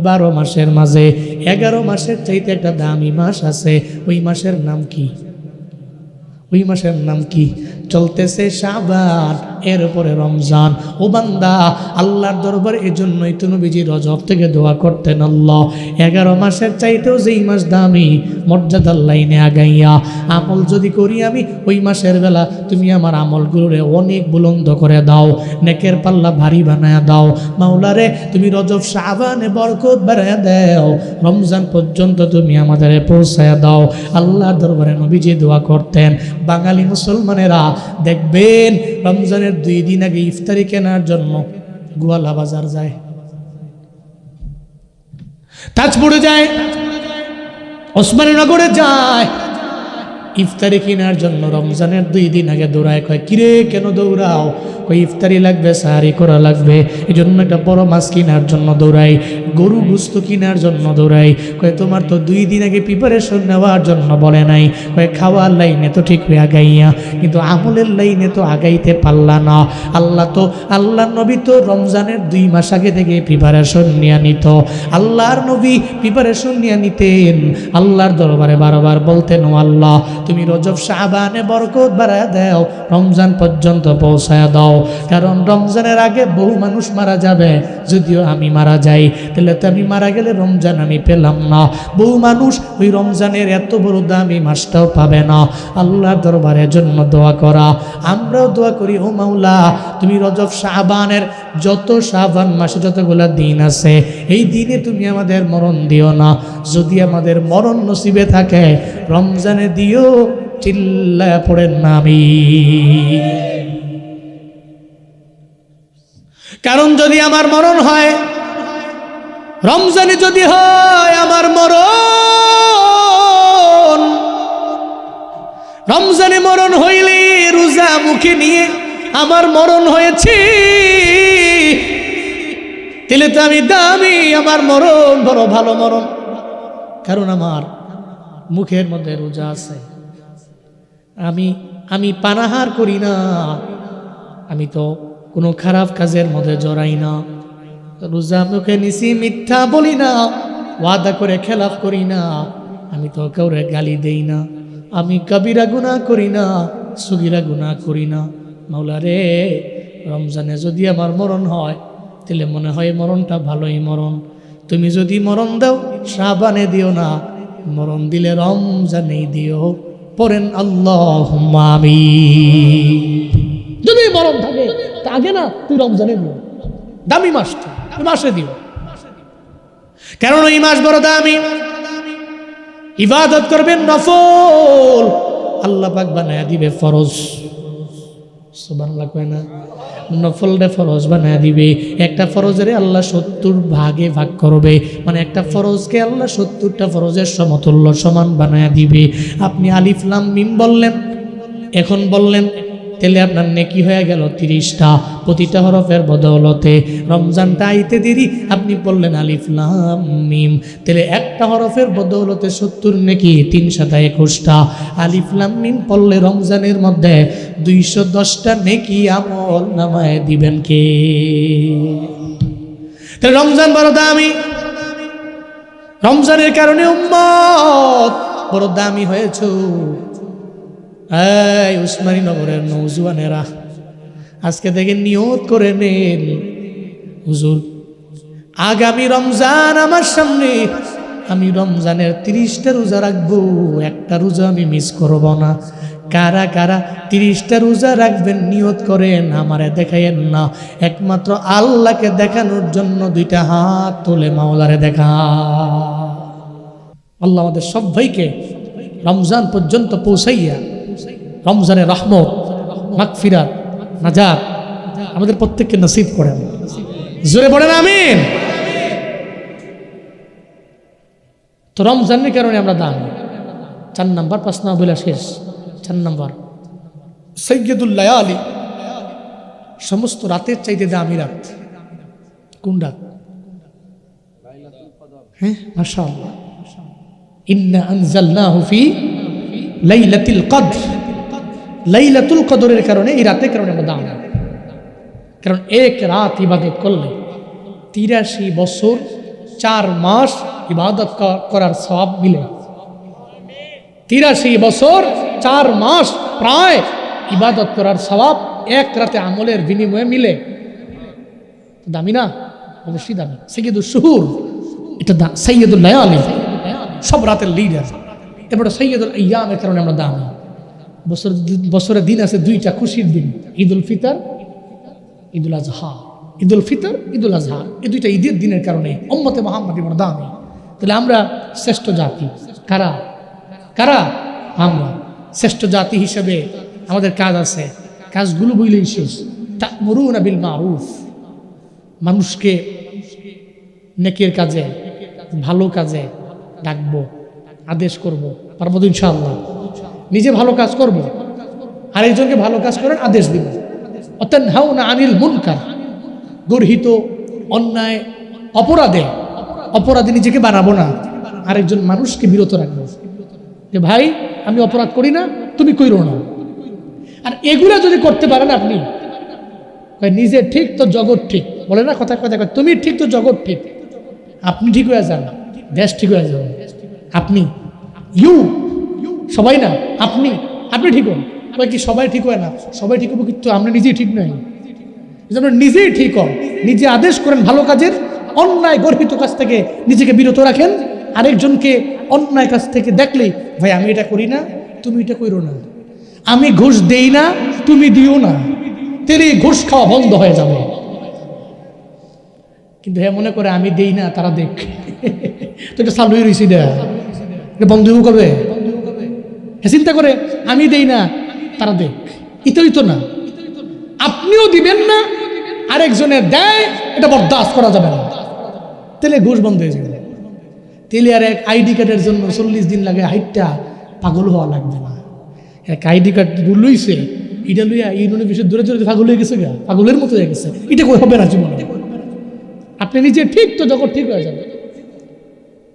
12 মাসের মাঝে 11 মাসের চাইতে একটা দামি মাস আছে। ওই মাসের নাম কি? ওই মাসের নাম কি? চলতেছে শাবান, এরপরে রমজান। ও বান্দা, আল্লাহর দরবারে এজন্যই তো নবীজি রজব থেকে দোয়া করতেন, আল্লাহ 11 মাসের চাইতেও যেই মাস দামি, মর্যাদার লাইনে আগাইয়া আমল যদি করি আমি ওই মাসের বেলা, তুমি আমার আমলগুলোরে অনেক বুলন্দ করে দাও, নেকের পাল্লা ভারী বানায়া দাও। মাওলারে তুমি রজব শাবানে বরকত বাড়ায়া দাও, রমজান পর্যন্ত তুমি আমাদের পৌঁছায়া দাও। আল্লাহর দরবারে নবীজি দোয়া করতেন। বাঙালি মুসলমানেরা দেখবেন রমজানের 2 দিন আগে ইফতারি কেনার জন্য গোয়ালা বাজার যায়, তাজপুরে যায়, ওসমানীনগরে যায় ইফতারি কেনার জন্য। রমজানের 2 দিন আগে দৌড়ায়, কয় কিরে কেন দৌড়াও? কই ইফতারি লাগবে, সাহারি করা লাগবে, এই জন্য একটা বড় মাছ কেনার জন্য দৌড়াই, গরু গোস্ত কেনার জন্য দৌড়াই। কয় তোমার তো 2 দিন আগে প্রিপারেশন নেওয়ার জন্য বলে নাই। কয় খাওয়ার লাইনে তো ঠিক হয়ে আগাইয়া, কিন্তু আমলের লাইনে তো আগাইতে পারলা না। আল্লাহর নবী তো রমজানের 2 মাস আগে থেকে প্রিপারেশন নিয়ে নিত। আল্লাহর নবী প্রিপারেশন নিয়ে নিতেন, আল্লাহর দরবারে বারবার বলতেন, ও আল্লাহ তুমি রজব শাবানে বরকত বাড়ায় দাও, রমজান পর্যন্ত পৌঁছায় দাও। কারণ রমজানের আগে বহু মানুষ মারা যাবে, যদিও আমি মারা যাই তাহলে তো আমি মারা গেলে রমজান আমি পেলাম না। বহু মানুষ ওই রমজানের এত বড় দামি মাসটাও পাবে না। আল্লাহর দরবারের জন্য দোয়া করা, আমরাও দোয়া করি, ও মাওলা তুমি রজব শাবানের যত শাবান মাসে যতগুলা দিন আছে, এই দিনে তুমি আমাদের মরণ দিও না। যদি আমাদের মরণ নসিবে থাকে রমজানে দিও, চিল্লায়া পড়েন না আমিন। কারণ যদি আমার মরণ হয়, রমজানে যদি হয় আমার মরণ, রমজানে মরণ হইলে রোজা মুখে নিয়ে আমার মরণ হয়েছে, তাহলে তো আমি দামি, আমার মরণ বড় ভালো মরণ। কারণ আমার মুখের মধ্যে রোজা আছে, আমি পানাহার করি না, আমি তো কোনো খারাপ কাজের মধ্যে জড়াই না, রোজা মুখে নিছি, মিথ্যা বলি না, ওয়াদা করে খেলাফ করি না, আমি তো কাউরে গালি দেই না, আমি কবিরা গুনাহ করি না, সগীরা গুনাহ করি না। মাওলা রে, রমজানে যদি আমার মরণ হয় তাহলে মনে হয় মরণটা ভালোই মরণ। তুমি যদি মরণ দাও শাবানে দিও না, মরণ দিলে রমজানেই দিও। পড়েন আল্লাহুম্মা আমিন। যদি মরণ থাকে তা আগে না, তুই রমজানে দিও, দামি মাস তুই মাসে দিও, কারণ এই মাস বড় দামি। ইবাদত করবেন নফল, আল্লাহ পাক বানায়া দিবে ফরজ। সুবহানাল্লাহ কয় না, নফল রে ফরজ বানায়া দিবে। একটা ফরজের আল্লাহ 70 ভাগে ভাগ করবে, মানে একটা ফরজকে আল্লাহ 70টা ফরজের সমতুল্য সমান বানায়া দিবে। আপনি আলিফ লাম মিম বললেন, এখন বললেন, তাহলে আপনার নেকি হয়ে গেল 30টা, প্রতিটা হরফের বদৌলতে। রমজানটা আইতে দেরি, আপনি বললেন আলিফ লাম মিম, তাহলে একটা হরফের বদৌলতে 70 নেকি, 3 × 7 = 21টা। আলিফ লাম মিম পড়লে রমজানের মধ্যে 210টা নেকি আমল নামায় দিবেন কে? তাহলে রমজান বড় দামি। রমজানের কারণে উম্মত বড় দামি হয়েছে। এই উসমানীনগরের নওজোয়ানেরা আজকে থেকে নিয়ত করে নেন, হুজুর আগামী রমজান আমার সামনে, আমি রমজানের 30টা রোজা রাখবো, একটা রোজা আমি মিস করব না। কারা কারা 30টা রোজা রাখবেন নিয়ত করেন, আমারে দেখাইয়েন না, একমাত্র আল্লাহকে দেখানোর জন্য 2টা হাত তুলে মাওলারে দেখা। আল্লাহ আমাদের সবাইকে রমজান পর্যন্ত পৌঁছাইয়া রমজানের রহমত, মাগফিরাত, নাজাত আমাদের প্রত্যেককে নসিব করেন। জোরে বলেন আমিন। তো রমজানের কারণে আমরা দান। 4 নম্বর, 5 নম্বর বলে শেষ। 4 নম্বর, সাইয়্যিদুল লায়ালি, সমস্ত রাতের চাইতে দামি রাত। কোন রাত? হ্যাঁ, মাশাআল্লাহ। ইন্না আনজালনাহু ফি লাইলাতুল কদর। লাইলাতুল কদরের কারণে, এই রাতের কারণে আমরা দান। কারণ এক রাত ইবাদত করলে 83 বছর 4 মাস ইবাদত করার সওয়াব মিলে। 83 বছর 4 মাস প্রায় ইবাদত করার সওয়াব এক রাতে আমলের বিনিময়ে মিলে। দামি না? অবশ্যই দামি। সাইয়্যিদুশ শুহুর, এটা সাইয়্যিদুল লায়ালি, সব রাতের লিডার। এরপরে সাইয়্যিদুল আইয়ামের কারণে আমরা দামি। বছরের দিন আছে 2টা খুশির দিন, ঈদুল ফিতর, ঈদুল আজহা। ঈদুল ফিতর, ঈদুল আজহা, এই 2টা ঈদের দিনের কারণে উম্মতে মুহাম্মাদি আমরা দামি। তাহলে আমরা শ্রেষ্ঠ জাতি। কারা কারা? আমরা শ্রেষ্ঠ জাতি হিসেবে আমাদের কাজ আছে। কাজগুলো বইলেই শেষ। তা'মুরুনা বিল মারুফ, মানুষকে নেকের কাজে, ভালো কাজে ডাকবো, আদেশ করব। পারবো তো ইনশাআল্লাহ? নিজে ভালো কাজ করব, আরেকজনকে ভালো কাজ করার আদেশ দিব। ওয়াতানহাউনা আনিল মুনকার, গর্হিত অন্যায় অপরাধে নিজেকে বানাবো না, আরেকজন মানুষকে বিরত রাখবো। যে ভাই আমি অপরাধ করি না, তুমি কইরো না। আর এগুলা যদি করতে পারেন আপনি, নিজে ঠিক তো জগৎ ঠিক, বলে না কথা কথা, তুমি ঠিক তো জগৎ ঠিক। আপনি ঠিক হয়ে যান, দেশ ঠিক হয়ে যাবে। আপনি সবাই না, আপনি ঠিক হন। কি সবাই ঠিক হয় না? সবাই ঠিক হবো, কিন্তু আমরা নিজেই ঠিক নই। নিজেই ঠিক হন, নিজে আদেশ করেন ভালো কাজের, অন্যায় গর্হিত কাজ থেকে নিজেকে বিরত রাখেন। আরেকজনকে অন্যায় কাজ থেকে দেখলেই, ভাই আমি এটা করি না, তুমি এটা করো না। আমি ঘুষ দেই না, তুমি দিও না, তেরে ঘুষ খাওয়া বন্ধ হয়ে যাবে। কিন্তু হ্যাঁ মনে করে আমি দেই না, তারা দেখ, তো এটা চালু হয়ে রয়েছি, এটা বন্ধ কবে? হ্যাঁ চিন্তা করে আমি দেই না, তারা দেখ, ইতই তো না। আপনিও দিবেন না, আরেকজনের দেয়, এটা বরদাস্ত করা যাবে না। তেলে ঘুষ বন্ধ হয়ে যাবে। তেলে আর এক আইডি কার্ডের জন্য 40 দিন লাগে, হাইটটা পাগল হওয়া লাগবে না। এক আইডি কার্ড লইছে, এটা লইয়া ইউনিয়নের বিষয়ে দূরে দূরে পাগল হয়ে গেছে, পাগলের মতো হয়ে গেছে। এটা কই হবে না জীবনে। আপনি নিজে ঠিক তো জগৎ ঠিক হয়ে যাবে।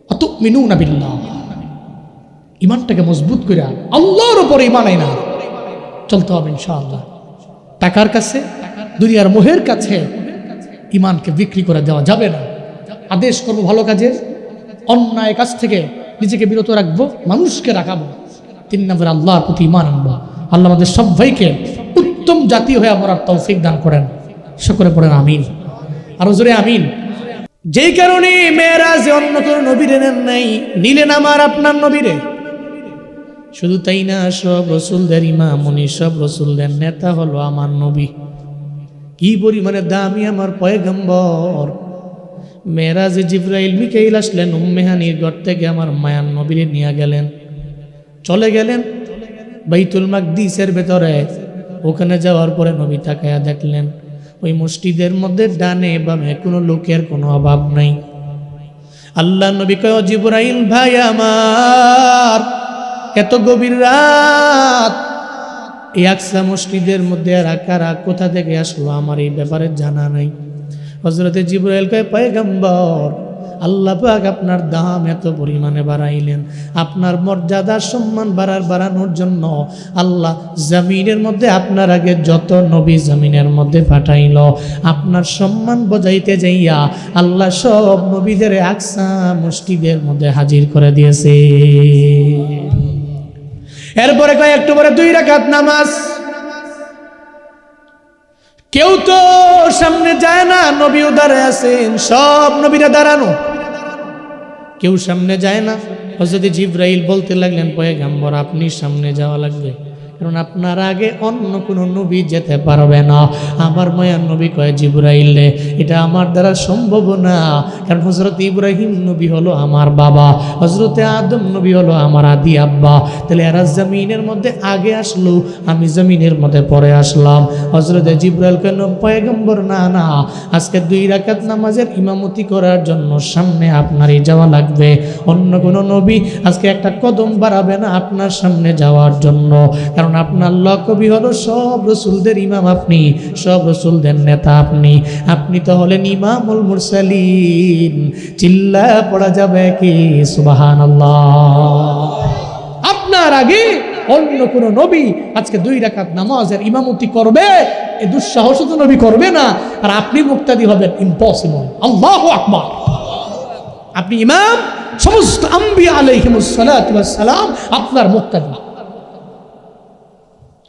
আতুমিনুনা বিল্লাহ, ইমানটাকে মজবুত করে আল্লাহর উপরে ইমান আইনা চলতে হবে ইনশাআল্লাহ। টাকার কাছে, দুনিয়ার মোহের কাছে ইমানকে বিক্রি করে দেওয়া যাবে না। আদেশ করবো ভালো কাজের, অন্যায় কাজ থেকে নিজেকে বিরত রাখবো, মানুষকে রাখাবো। 3 নম্বরে আল্লাহর প্রতি ইমান আনবো। আল্লাহ আমাদের সবাইকে উত্তম জাতি হয়ে মরার তৌফিক দান করেন। সকলে পড়েন আমিন, আরো জোরে আমিন। যেই কারণে মেরাজে অন্য কোনো নবীরে নেন নাই, নিলেন আমার আপনার নবীরে। শুধু তাই না, সব রসুলদের ইমাম, উনি সব রসুলদের নেতা হলো আমার নবী। কি পরিমাণে দামি আমার পয়গম্বর। মেরাজে জিবরাইল মিকাইল আসলেন উম্মে হানির ঘর থেকে, আমার মায়ার নবীরে নিয়ে গেলেন। চলে গেলেন বাইতুল মাকদিসের ভেতরে। ওখানে যাওয়ার পরে নবী তাকায়া দেখলেন ওই মসজিদের মধ্যে ডানে বামে কোনো লোকের কোনো অভাব নাই। আল্লাহ নবী কয়, জিবরাইল ভাই আমার, এত গভীর রাত এই আকসা মসজিদের মধ্যে আর কারা কোথা থেকে আসলো আমার এই ব্যাপারে জানা নাই। হযরতে জিবরাইল কয়, পয়গম্বর আল্লাহ পাক আপনার দাম এত পরিমাণে বাড়াইলেন, আপনার মর্যাদা সম্মান বাড়ানোর জন্য আল্লাহ জমিনের মধ্যে আপনার আগে যত নবী জমিনের মধ্যে পাঠাইল, আপনার সম্মান বজাইতে যাইয়া আল্লাহ সব নবীদের আকসা মসজিদের মধ্যে হাজির করে দিয়েছে। এরপরে কয় একটু পরে 2 রাকাত নামাজ। কেউ তো সামনে যায় না, নবীও দাঁড়ায় আছেন, সব নবীরা দাঁড়ানো, কেউ সামনে যায় না। হযরত জিবরাইল বলতে লাগলেন, পয়গম্বর আপনি সামনে যাওয়া লাগবে, কারণ আপনার আগে অন্য কোনো নবী যেতে পারবে না। আমার মায়ার নবী কয়, জিবরাইল রে, এটা আমার দ্বারা সম্ভব না, কারণ হযরত ইব্রাহিম নবী হলো আমার বাবা, হযরতে আদম নবী হলো আমার আদি আব্বা। তাহলে এরা জমিনের মধ্যে আগে আসলো, আমি জমিনের মধ্যে পরে আসলাম। হযরতে জিবরাইল কেন, পয়গম্বর না না, আজকে 2 রাকাত নামাজের ইমামতি করার জন্য সামনে আপনারই যাওয়া লাগবে, অন্য কোনো নবী আজকে একটা কদম বাড়াবে না আপনার সামনে যাওয়ার জন্য, কারণ আপনার লকবি হলো সব রসুলদের ইমাম আপনি, সব রসুলদের নেতা আপনি, আপনি তো হলেন ইমামুল মুরসালিন। চিল্লা পড়া যাবে কি সুবহানাল্লাহ। আপনার আগে অন্য কোন নবী আজকে 2 রাকাত নামাজের ইমামতি করবে, এই দুঃসাহস তো নবী করবে না, আর আপনি মুক্তাদি হবেন, ইম্পসিবল। আল্লাহু আকবার। আপনি ইমাম, সমস্ত আম্বিয়া আলাইহিমুস সালাতু ওয়াস সালাম আপনার মুক্তাদি।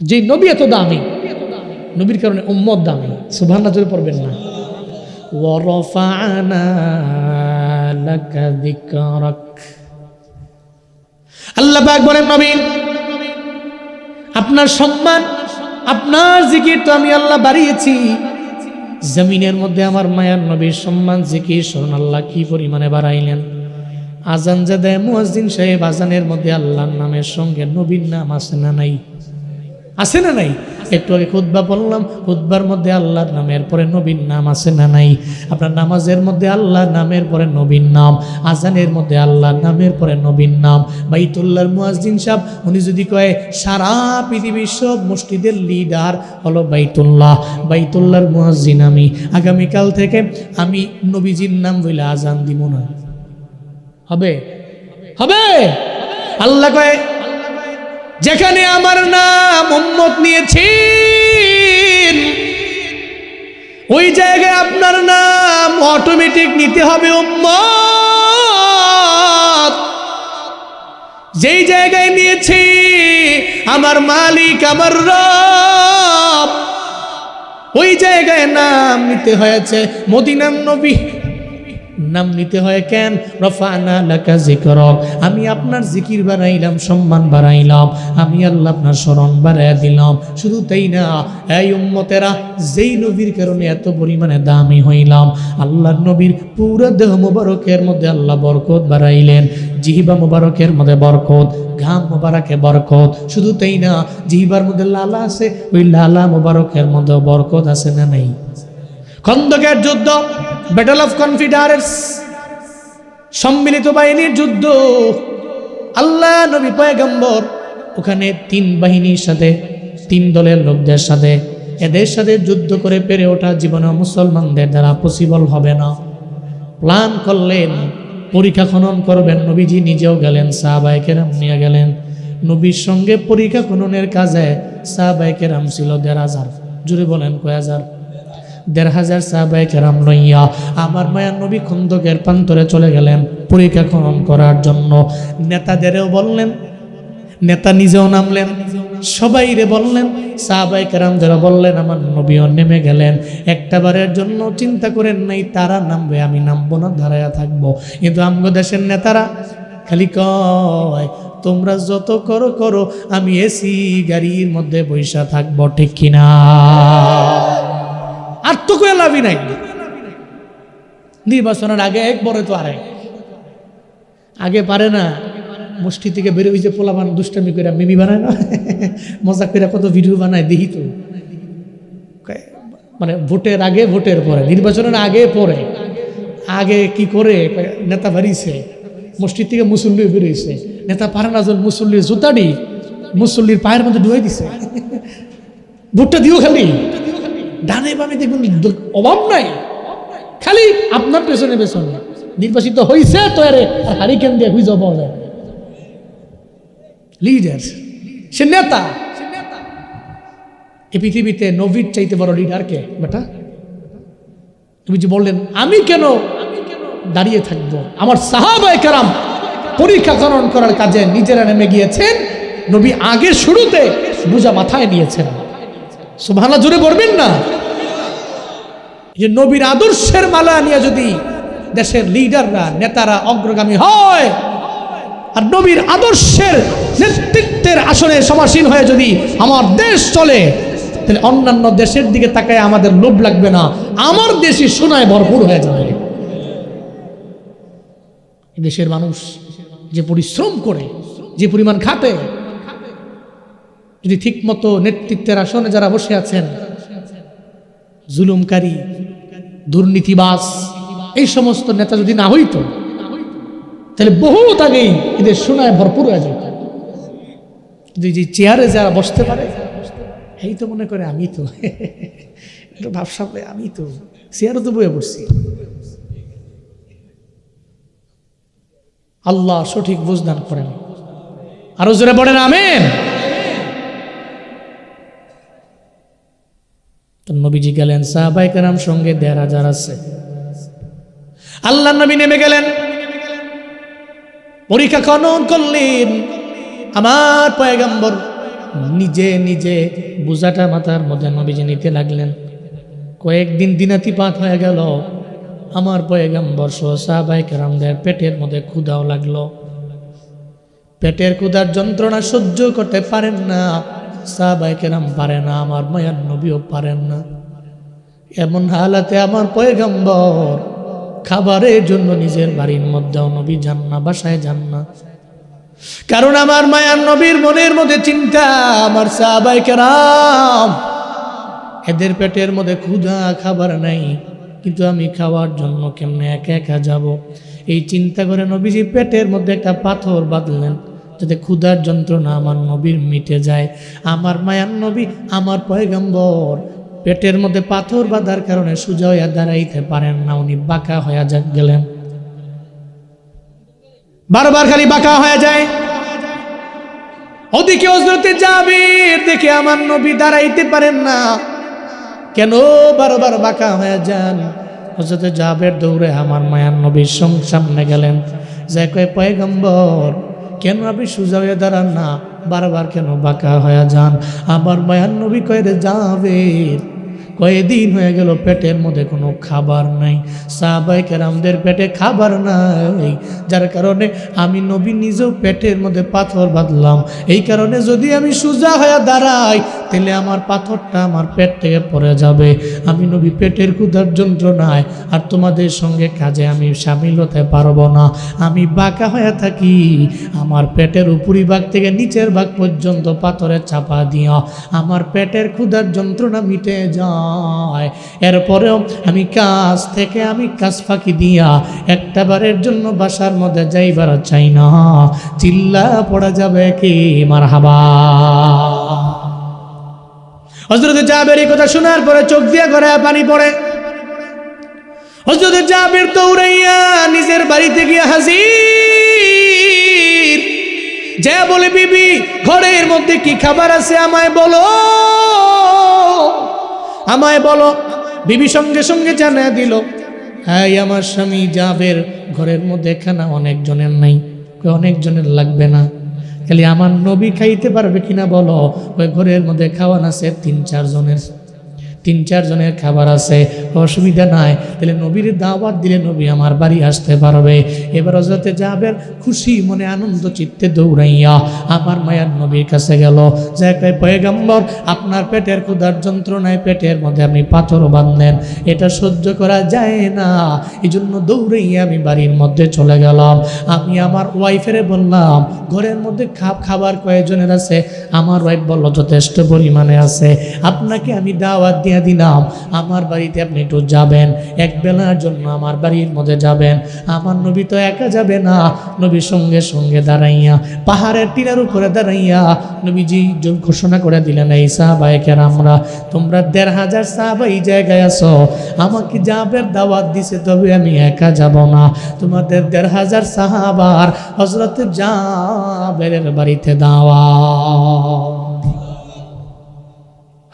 যে নবী এত দামি, নবীর কারণে উম্মত দামি। সুবহানাল্লাহ জোরে পড়বেন না? ওয়া রাফা'না লাকা যিকরাক। আল্লাহ পাক বলেন, নবী আপনার সম্মান, আপনার জিকির তো আমি আল্লাহ বাড়িয়েছি। জমিনের মধ্যে আমার মায়ার নবীর সম্মান, জিকির, স্মরণ আল্লাহ কি পরিমাণে বাড়াইলেন। আজান যে দেয় মুয়াজ্জিন সাহেব, আজানের মধ্যে আল্লাহর নামের সঙ্গে নবীর নাম আছে না নাই? আছে না নাই? একটু আগে খুতবা বললাম, খুতবার মধ্যে আল্লাহর নামের পরে নবীর নাম আছে না নাই? আপনার নামাজের মধ্যে আল্লাহর নামের পরে নবীর নাম, আজানের মধ্যে আল্লাহর নামের পরে নবীর নাম। বাইতুল্লাহর মুয়াজ্জিন সাহেব উনি যদি কয় সারা পৃথিবীর সব মসজিদের লিডার হলো বাইতুল্লাহ, বাইতুল্লাহর মুয়াজ্জিন আমি, আগামীকাল থেকে আমি নবীজির নাম বলে আজান দিব না, হবে? হবে? আল্লাহ কয় যেখানে আমার নাম উম্মত নিয়েছেন ওই জায়গায় আপনার নাম অটোমেটিক নিতে হবে উম্মত। যেই জায়গায় নিয়েছি আমার মালিক, আমার রব, ওই জায়গায় নাম নিতে হয়েছে মদিনার নবী। নাম নিতে হয় কেন? রফা'না লাকা যিকরাক, আমি আপনার জিকির বাড়াইলাম, সম্মান বাড়াইলাম, আমি আল্লাহ আপনার স্মরণ বাড়াইয়া দিলাম। শুধু তাই না, এই উম্মতেরা যেই নবীর কারণে এত পরিমাণে দামি হইলাম, আল্লাহর নবীর পুরো দেহ মোবারকের মধ্যে আল্লাহ বরকত বাড়াইলেন। জিহবা মোবারকের মধ্যে বরকত, ঘাম মোবারকে বরকত। শুধু তাই না, জিহবার মধ্যে লালা আছে, ওই লালা মোবারকের মধ্যে বরকত আছে না নাই? খন্দকের যুদ্ধ, ব্যাটল অফ কনফিডারেন্স, সম্মিলিত বাহিনীর যুদ্ধ, আল্লাহ নবী পয়গম্বর ওখানে 3 বাহিনীর সাথে, 3 দলের লোকদের সাথে, এদের সাথে যুদ্ধ করে পেরে ওঠা জীবনে মুসলমানদের দ্বারা পসিবল হবে না। প্ল্যান করলেন, পরীক্ষা খনন করবেন। নবীজি নিজেও গেলেন, সাহাবায়ে কেরাম নিয়ে গেলেন। নবীর সঙ্গে পরীক্ষা খননের কাজে সাহাবায়ে কেরাম ছিল 1,500। জুড়ে বলেন কয় হাজার? 1,500 সাহাবায়ে কেরাম লইয়া আমার মায়ার নবী খন্দকের প্রান্তরে চলে গেলেন পরীক্ষা খনন করার জন্য। নেতাদেরও বললেন, নেতা নিজেও নামলেন, সবাইরে বললেন, সাহাবায়ে কেরাম যারা বললেন, আমার নবীও নেমে গেলেন। একটা বারের জন্য চিন্তা করেন নাই তারা নামবে, আমি নামবো না, দাঁড়ায়া থাকবো। কিন্তু আমগো দেশের নেতারা খালি কয় তোমরা যত করো করো, আমি এসি গাড়ির মধ্যে বৈশা থাকবো, ঠিক কিনা? আর তো কোনো লাভই নাই। নির্বাচনের আগে এক, পরে তো আরেক। আগে পারে না, মুষ্টি থেকে বেরো হয়েছে পোলাপান দুষ্টামি করে মিমি বানায় না, মজা করে কত ভিডিও বানায় দেখি তো। মানে ভোটের আগে, ভোটের পরে, নির্বাচনের আগে পরে। আগে কি করে নেতা বাড়িয়েছে, মসজিদ থেকে মুসল্লি বেরিয়েছে, নেতা পারে না, যখন মুসল্লির জুতাডি মুসল্লির পায়ের মধ্যে ডুবাই দিছে। ভোটটা দিও খালি ডানে বামে, দেখবেন অভাব নাই, খালি আপনার পেছনে পেছনে। নির্বাচিত হয়েছে তো আরে হারিকেন দিয়ে হুইজ পাওয়া যায়। লিডার, সে নেতা। এই পৃথিবীতে নবীর চাইতে বড় লিডার কে বেটা? তুমি যে বললেন আমি কেন দাঁড়িয়ে থাকবো, আমার সাহাবায়ে কেরাম পরীক্ষা খনন করার কাজে নিজেরা নেমে গিয়েছেন। নবী আগের শুরুতে বোঝা মাথায় নিয়েছেন। সুবহানাল্লাহ জোরে বলবেন না? যে নবীর আদর্শের মালা নিয়ে যদি দেশের লিডাররা, নেতারা অগ্রগামী হয়, আর নবীর আদর্শের নেতৃত্বের আসনে সমাসীন হয়ে যদি আমার দেশ চলে, তাহলে অন্যান্য দেশের দিকে তাকায় আমাদের লোভ লাগবে না, আমার দেশই সোনায় ভরপুর হয়ে যাবে। দেশের মানুষ যে পরিশ্রম করে, যে পরিমাণ খাটে, যদি ঠিক মতো নেতৃত্বের আসনে যারা বসে আছেন, জুলুমকারী, দুর্নীতিবাজ, এই সমস্ত নেতা যদি না হইতো, তাহলে বহুত আগেই এদের সোনায় ভরপুর হয়ে যেত। যে চেয়ারে যারা বসতে পারে, এই তো মনে করে আমি তো একটু ভাবসাবে, আমি তো চেয়ারে তো বয়ে বসছি। আল্লাহ সঠিক বুঝদান করেন। আরো জোরে পড়েন আমিন। তো নবীজি গেলেন, সাহাবায়ে কেরাম সঙ্গে 1,500 আছে। আল্লাহ নবী নেমে গেলেন, পরীক্ষা খনন করলেন। আমার পয়গম্বর নিজে নিজে বোঝাটা মাথার মধ্যে নবীজি নিতে লাগলেন। কয়েকদিন দিনাতিপাত হয়ে গেল। আমার পয়গম্বর সহ সাহাবায়ে কেরামদের পেটের মধ্যে ক্ষুধাও লাগলো। পেটের ক্ষুধার যন্ত্রণা সহ্য করতে পারেন না, সাহাবায়ে কেরাম পারে না, আমার মায়ার নবীও পারেন না। এমন হালাতে আমার পয়গম্বর খাবারের জন্য নিজের বাড়ির মধ্যেও নবী যান না, বাসায় যান না। কারণ আমার মায়ার নবীর মনের মধ্যে চিন্তা, আমার সাহাবায়ে কেরাম এদের পেটের মধ্যে ক্ষুধা, খাবার নাই, কিন্তু আমি খাওয়ার জন্য কেমনে একা একা যাব। এই চিন্তা করে নবীজি পেটের মধ্যে একটা পাথর বাঁধলেন, যাতে ক্ষুধার যন্ত্রণা আমার নবীর মিটে যায়। আমার মায়ার নবী, আমার পয়গম্বর পেটের মধ্যে পাথর বাঁধার কারণে সোজা হইয়া দাঁড়াইতে পারেন না, উনি বাঁকা হইয়া গেলেন। বারবার খালি বাঁকা হয়ে যায়। ওদিকে হযরতে জাবের দেখে আমার নবী দাঁড়াইতে পারেন না, কেন বারবার বাঁকা হয়ে যান। হযরতে জাবের দৌড়ে আমার মায়ার নবীর সামনে গেলেন, যে কয় পয়গম্বর কেন আপনি সোজা হয়ে দাঁড়ান না, বারবার কেন বাঁকা হয়ে যান? আমার মায়ার নবী কয়, রে জাবের, কয়েকদিন হয়ে গেল পেটের মধ্যে কোনো খাবার নাই, সাহাবায়ে কেরামদের পেটে খাবার নাই, যার কারণে আমি নবী নিজেও পেটের মধ্যে পাথর বাঁধলাম। এই কারণে যদি আমি সোজা হয়ে দাঁড়াই, তাহলে আমার পাথরটা আমার পেট থেকে পড়ে যাবে। আমি নবী পেটের ক্ষুধার যন্ত্রণায় আর তোমাদের সঙ্গে কাজে আমি সামিল হতে পারবো না। আমি বাঁকা হয়ে থাকি, আমার পেটের উপরি ভাগ থেকে নিচের ভাগ পর্যন্ত পাথরের চাপা দিয়া আমার পেটের ক্ষুধার যন্ত্রণা মিটে যায়। এরপরেও আমি কাজ ফাঁকি দিয়া একটা বারের জন্য বাসার মধ্যে যাইবার চাই না। চিল্লা পড়া যাবে কি মারহাবা। হযরত জাবের এই কথা শোনার পরে চোখ দিয়ে ঘরে পানি পড়ে। হযরত জাবের দৌড়াইয়া নিজের বাড়িতে গিয়ে হাজির, যে বলে, বিবি ঘরের মধ্যে কি খাবার আছে আমায় বলো, আমায় বলো। বিবি সঙ্গে সঙ্গে জানিয়ে দিল, হ্যাঁ আমার স্বামী জাবের ঘরের মধ্যে খানা অনেকজনের নাই। অনেকজনের লাগবে না, খালি আমার নবী খাইতে পারবে কিনা বলো। ওই ঘরের মধ্যে খাওয়ান আছে 3-4 জনের খাবার আছে, অসুবিধা নাই। তাহলে নবীর দাওয়াত দিলে নবী আমার বাড়ি আসতে পারবে। এবার হযরতে জাবের খুশি মনে আনন্দ চিত্তে দৌড়াইয়া আমার মায়ার নবীর কাছে গেল, যে কয় পয়গম্বর আপনার পেটের ক্ষুধার যন্ত্রণায় পেটের মধ্যে আপনি পাথর বাঁধলেন, এটা সহ্য করা যায় না, এই জন্য দৌড়াইয়া আমি বাড়ির মধ্যে চলে গেলাম। আমি আমার ওয়াইফেরে বললাম ঘরের মধ্যে খাবার কয়েকজনের আছে। আমার ওয়াইফ বলল যথেষ্ট পরিমাণে আছে, আপনাকে আমি দাওয়াত দিয়ে দিলাম, আমার বাড়িতে আপনি একটু যাবেন, এক বেলার জন্য আমার বাড়ির মধ্যে যাবেন। আমার নবী তো একা যাবে না, নবী সঙ্গে সঙ্গে দাঁড়াইয়া পাহাড়ের টিলার উপরে দাঁড়াইয়া নবীজি ঘোষণা করে দিলেন, এই সাহাবায়ে কেরামরা তোমরা 1500 সাহাবা এই জায়গায় আছো, আমাকে জাবের দাওয়াত দিছে, তবে আমি একা যাব না, তোমাদের 1500 সাহাবার হযরতে জাবেরের বাড়িতে দাওয়াত।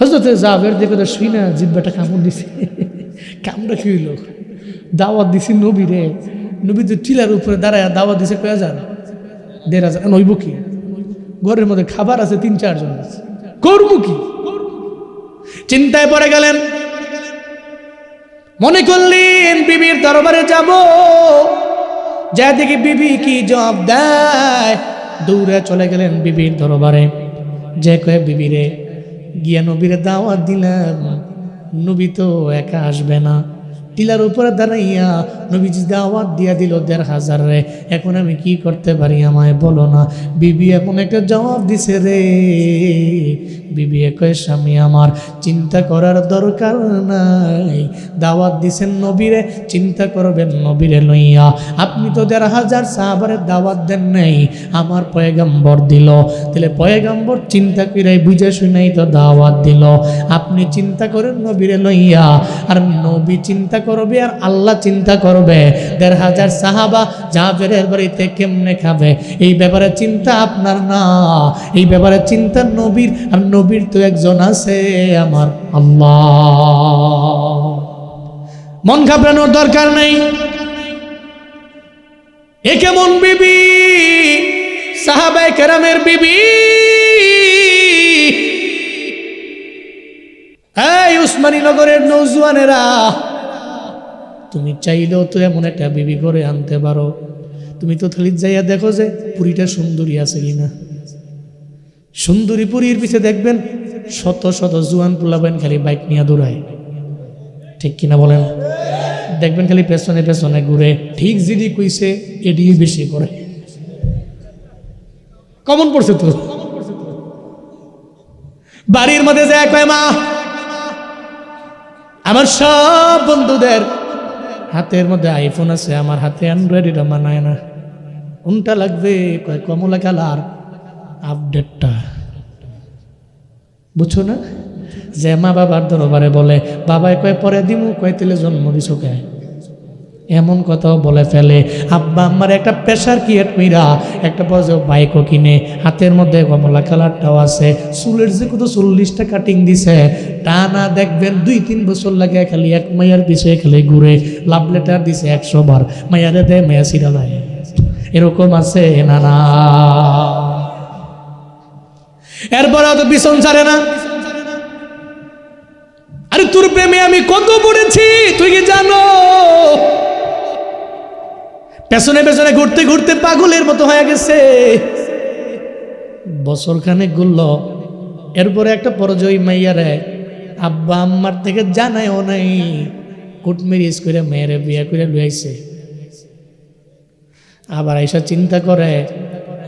হযরতে জাবের দেখে তো শুই না জিব্বাটা কামড় দিছে, কামড়া কি হইল? দাওয়াত দিছি নবী রে, নবী তো টিলার উপরে দাঁড়ায় দাওয়াত দিছে কয় হাজার, 1500 নইব কি? ঘরের মধ্যে খাবার আছে 3-4 জন আছে, করবো কি? চিন্তায় পড়ে গেলেন, মনে করলেন বিবির দরবারে যাব, যা দেখি বিবি কি জবাব দেয়। দৌড়ে চলে গেলেন বিবির দরবারে, যে কয়ে বিবি রে গিয়া নবীরে দাওয়াত দিলাম, নবী তো একা আসবে না। টিলার উপরে দাঁড়াইয়া নবীজি দাওয়াত দিয়া দিল 1500 রে, এখন আমি কি করতে পারি আমায় বলো না। বিবি এমন একটা জবাব দিছে রে, বিবি কয় স্বামী আমার চিন্তা করার দরকার নাই, দাওয়াত দিছেন নবীরে, চিন্তা করবেন নবীরে লইয়া। আপনি তো 1500 সাহাবারে দাওয়াত দেন নাই, আমার পয়গম্বর দিল, তাহলে পয়গম্বর চিন্তা কইরাই বুঝে শুনাই তো দাওয়াত দিল। আপনি চিন্তা করেন নবীরে লইয়া, আর নবী চিন্তা করবে আর আল্লাহ চিন্তা করবে। 1500 সাহাবা জাবেরের বাড়িতে কেমনে খাবে, এই ব্যাপারে চিন্তা আপনার না, এই ব্যাপারে চিন্তা নবীর, আর নবীর তো একজন আছে আমার আল্লাহ। মন ঘাবড়ানোর দরকার নেই। এ কেমন বিবি সাহাবায়ে কেরামের বিবি, এই উসমানী নগরের নওজোয়ানেরা, তুমি চাইলেও তো এমন একটা বিবি করে আনতে পারো। তুমি তো খালি যাইয়া দেখো যে পুরীটা সুন্দরী আছে কিনা। সুন্দরী পুরীর পিছে দেখবেন শত শত জুয়ান পোলাবেন খালি বাইক নিয়ে দৌড়ায়, ঠিক কিনা বলেন? দেখবেন খালি পেছনে পেছনে ঘুরে, ঠিক যিনি কইছে এডিয়ে বেশি করে। কমন পড়ছে তো। বাড়ির মধ্যে যায় কয়, মা আমার সব বন্ধুদের হাতের মধ্যে আইফোন আছে, আমার হাতে অ্যান্ড্রয়েড, এটা মানায় না, কোনটা লাগবে? কয় কমলা কালার আপডেটটা। বুঝছো না? যে মা বাবার দরবারে বলে, বাবাই কয় পরে দিমু, কয় তেলে জন্ম দিছো কে? এমন কথাও বলে ফেলে। আব্বা আমার একটা প্রেশার ক্রিয়েট কইরা একটা পর্যায়ে বাইকও কিনে, হাতের মধ্যে কমলা কালারটাও আছে, চুলের যে কত 40টা কাটিং দিছে, টানা দেখবেন 2-3 বছর লাগে খালি এক মাইয়ার পিছিয়ে খালি ঘুরে। লাভ লেটার দিছে 100 বার, মাইয়ারে দেয়, মাইয়া সিরা যায়। এরকম আছে না? না। এরপরে তো বিছন ছাড়ে না। আরে তোর প্রেমে আমি কত পড়েছি তুই কি জানো? পেছনে পেছনে ঘুরতে ঘুরতে পাগলের মতো হয়ে গেছে। বছর খানেক ঘুরল, এরপরে একটা পরাজয় মাইয়ারে আব্বা আম্মার থেকে জানায়ও নাই, কোর্ট ম্যারেজ করে মেয়েরে বিয়ে করে লইছে। আবার আইসা চিন্তা করে,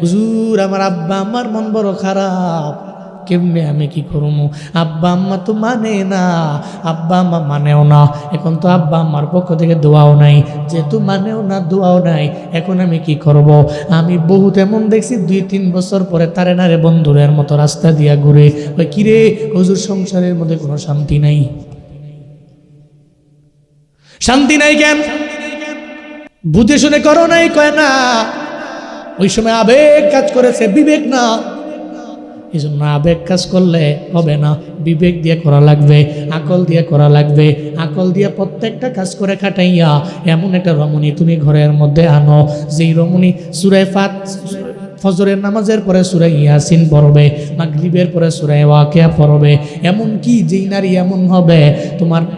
হুজুর আমার আব্বা আমার মন বড় খারাপ, কেমনে আমি কি করবো? আব্বা আম্মা তো মানে না, আব্বা আম্মা মানেও না। এখন তো আব্বা আম্মার পক্ষ থেকে দোয়াও নাই, যেহেতু মানেও না দোয়াও নাই, এখন আমি কি করব? আমি বহুত এমন দেখছি 2-3 বছর পরে তারে নারে বন্ধুরের মতো রাস্তা দিয়া ঘুরে। ওই কিরে হুজুর, সংসারের মধ্যে কোনো শান্তি নাই। শান্তি নাই কেন? বুঝে শুনে করো নাই? কয় না, ওই সময় আবেগ কাজ করেছে, বিবেক না। এই জন্য আবেগ কাজ করলে হবে না, বিবেক দিয়ে করা লাগবে, আকল দিয়ে করা লাগবে। আকল দিয়ে প্রত্যেকটা কাজ করে খাটাইয়া এমন একটা রমণী তুমি ঘরের মধ্যে আনো, যেই রমণী সূরা ফজরের নামাজের পরে সূরা ইয়াসিন পড়বে, মাগরিবের পরে সূরা ওয়াকিয়া পড়বে। এমন কি যেই নারী এমন হবে,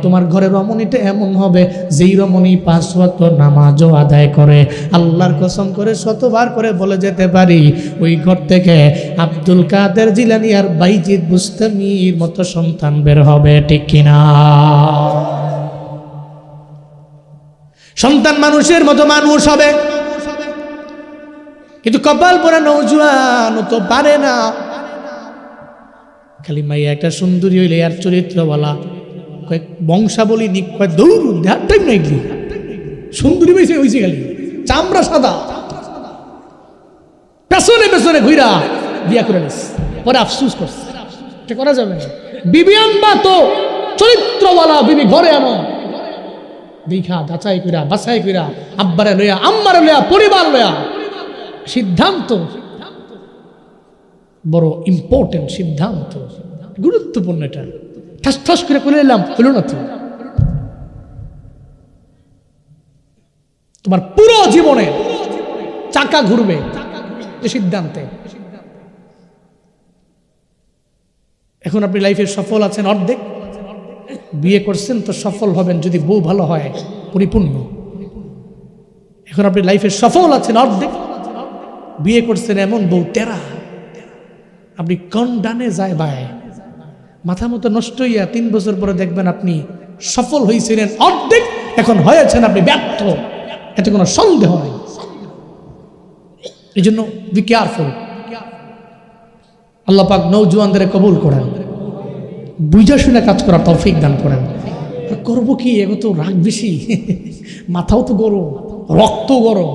তোমার ঘরের রমণীটা এমন হবে, যেই রমণী 5 ওয়াক্ত নামাজও আদায় করে। আল্লাহর কসম করে শতবার করে বলে যেতে পারি, ওই ঘর থেকে আব্দুল কাদের জিলানী আর বাইজিদ বুস্তামির মতো সন্তান বের হবে, ঠিক কিনা? সন্তান মানুষের মতো মানুষ হবে, কিন্তু কপাল পরা নওজোয়ান তো পারে না। খালি মাইয়া একটা সুন্দরী হইলে আর চরিত্রওয়ালা, কয়েক বংশাবলী নিক, কয়েক দৌড় দেখার টাইম নাই, সুন্দরী বেশি হয়েছে, খালি চামড়া সাদা, পেছনে পেছনে ঘুরা বিয়া করে নিস, পরে আফসুস করছে। এটা করা যাবে না। বিবি আনবা তো চরিত্রওয়ালা বিবি ঘরে আনো, দেখা যাচাই কইরা বাছাই কইরা, আব্বারে লইয়া আম্মারে লইয়া পরিবার লইয়া। সিদ্ধান্ত বড় ইম্পর্টেন্ট, সিদ্ধান্ত গুরুত্বপূর্ণ। এটা ঠাস ঠাস করে করে এলাম, হলো না তো। তোমার পুরো জীবনে চাকা ঘুরবে যে সিদ্ধান্তে। এখন আপনি লাইফে সফল আছেন অর্ধেক, বিয়ে করছেন তো সফল হবেন যদি বউ ভালো হয়, পরিপূর্ণ। এখন আপনি লাইফে সফল আছেন অর্ধেক, বিয়ে করছেন এমন বউ তেরা, আপনি কোন ডানে যায় ভাই, মাথা মতো নষ্ট হইয়া 3 বছর পরে দেখবেন আপনি সফল হয়েছিলেন অর্ধেক, এখন হয়েছেন আপনি ব্যর্থ, এতে কোনো সন্দেহ নাই। এই জন্য বি কেয়ারফুল। আল্লাহ পাক নওজোয়ানদের কবুল করেন, বুঝা শুনে কাজ করার তৌফিক দান করেন। করবো কি, এগো তো রাগ বেশি, মাথাও তো গরম, রক্ত গরম,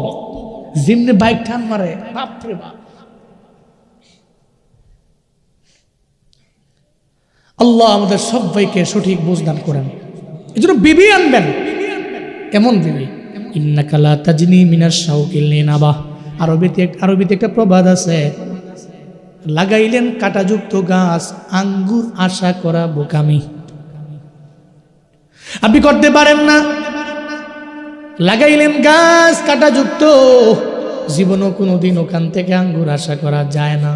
জিমনে বাইক টান মারে, বাপরে বাপ। আল্লাহ আমাদের সবাইকে সঠিক বুঝ দান করেন। এই জন্য বিবি আনবেন এমন বিবি। ইন্নাকা লা তাজনি মিনাশ শাউকিল লিনাবা, আরবিতে একটা প্রবাদ আছে, লাগাইলেন কাঁটাযুক্ত গাছ, আঙ্গুর আশা করা বোকামি। আপনি করতে পারেন না, লাগাইলেন গাছ কাঁটাযুক্ত, জীবনও কোনোদিন ওখান থেকে আঙ্গুর আশা করা যায় না।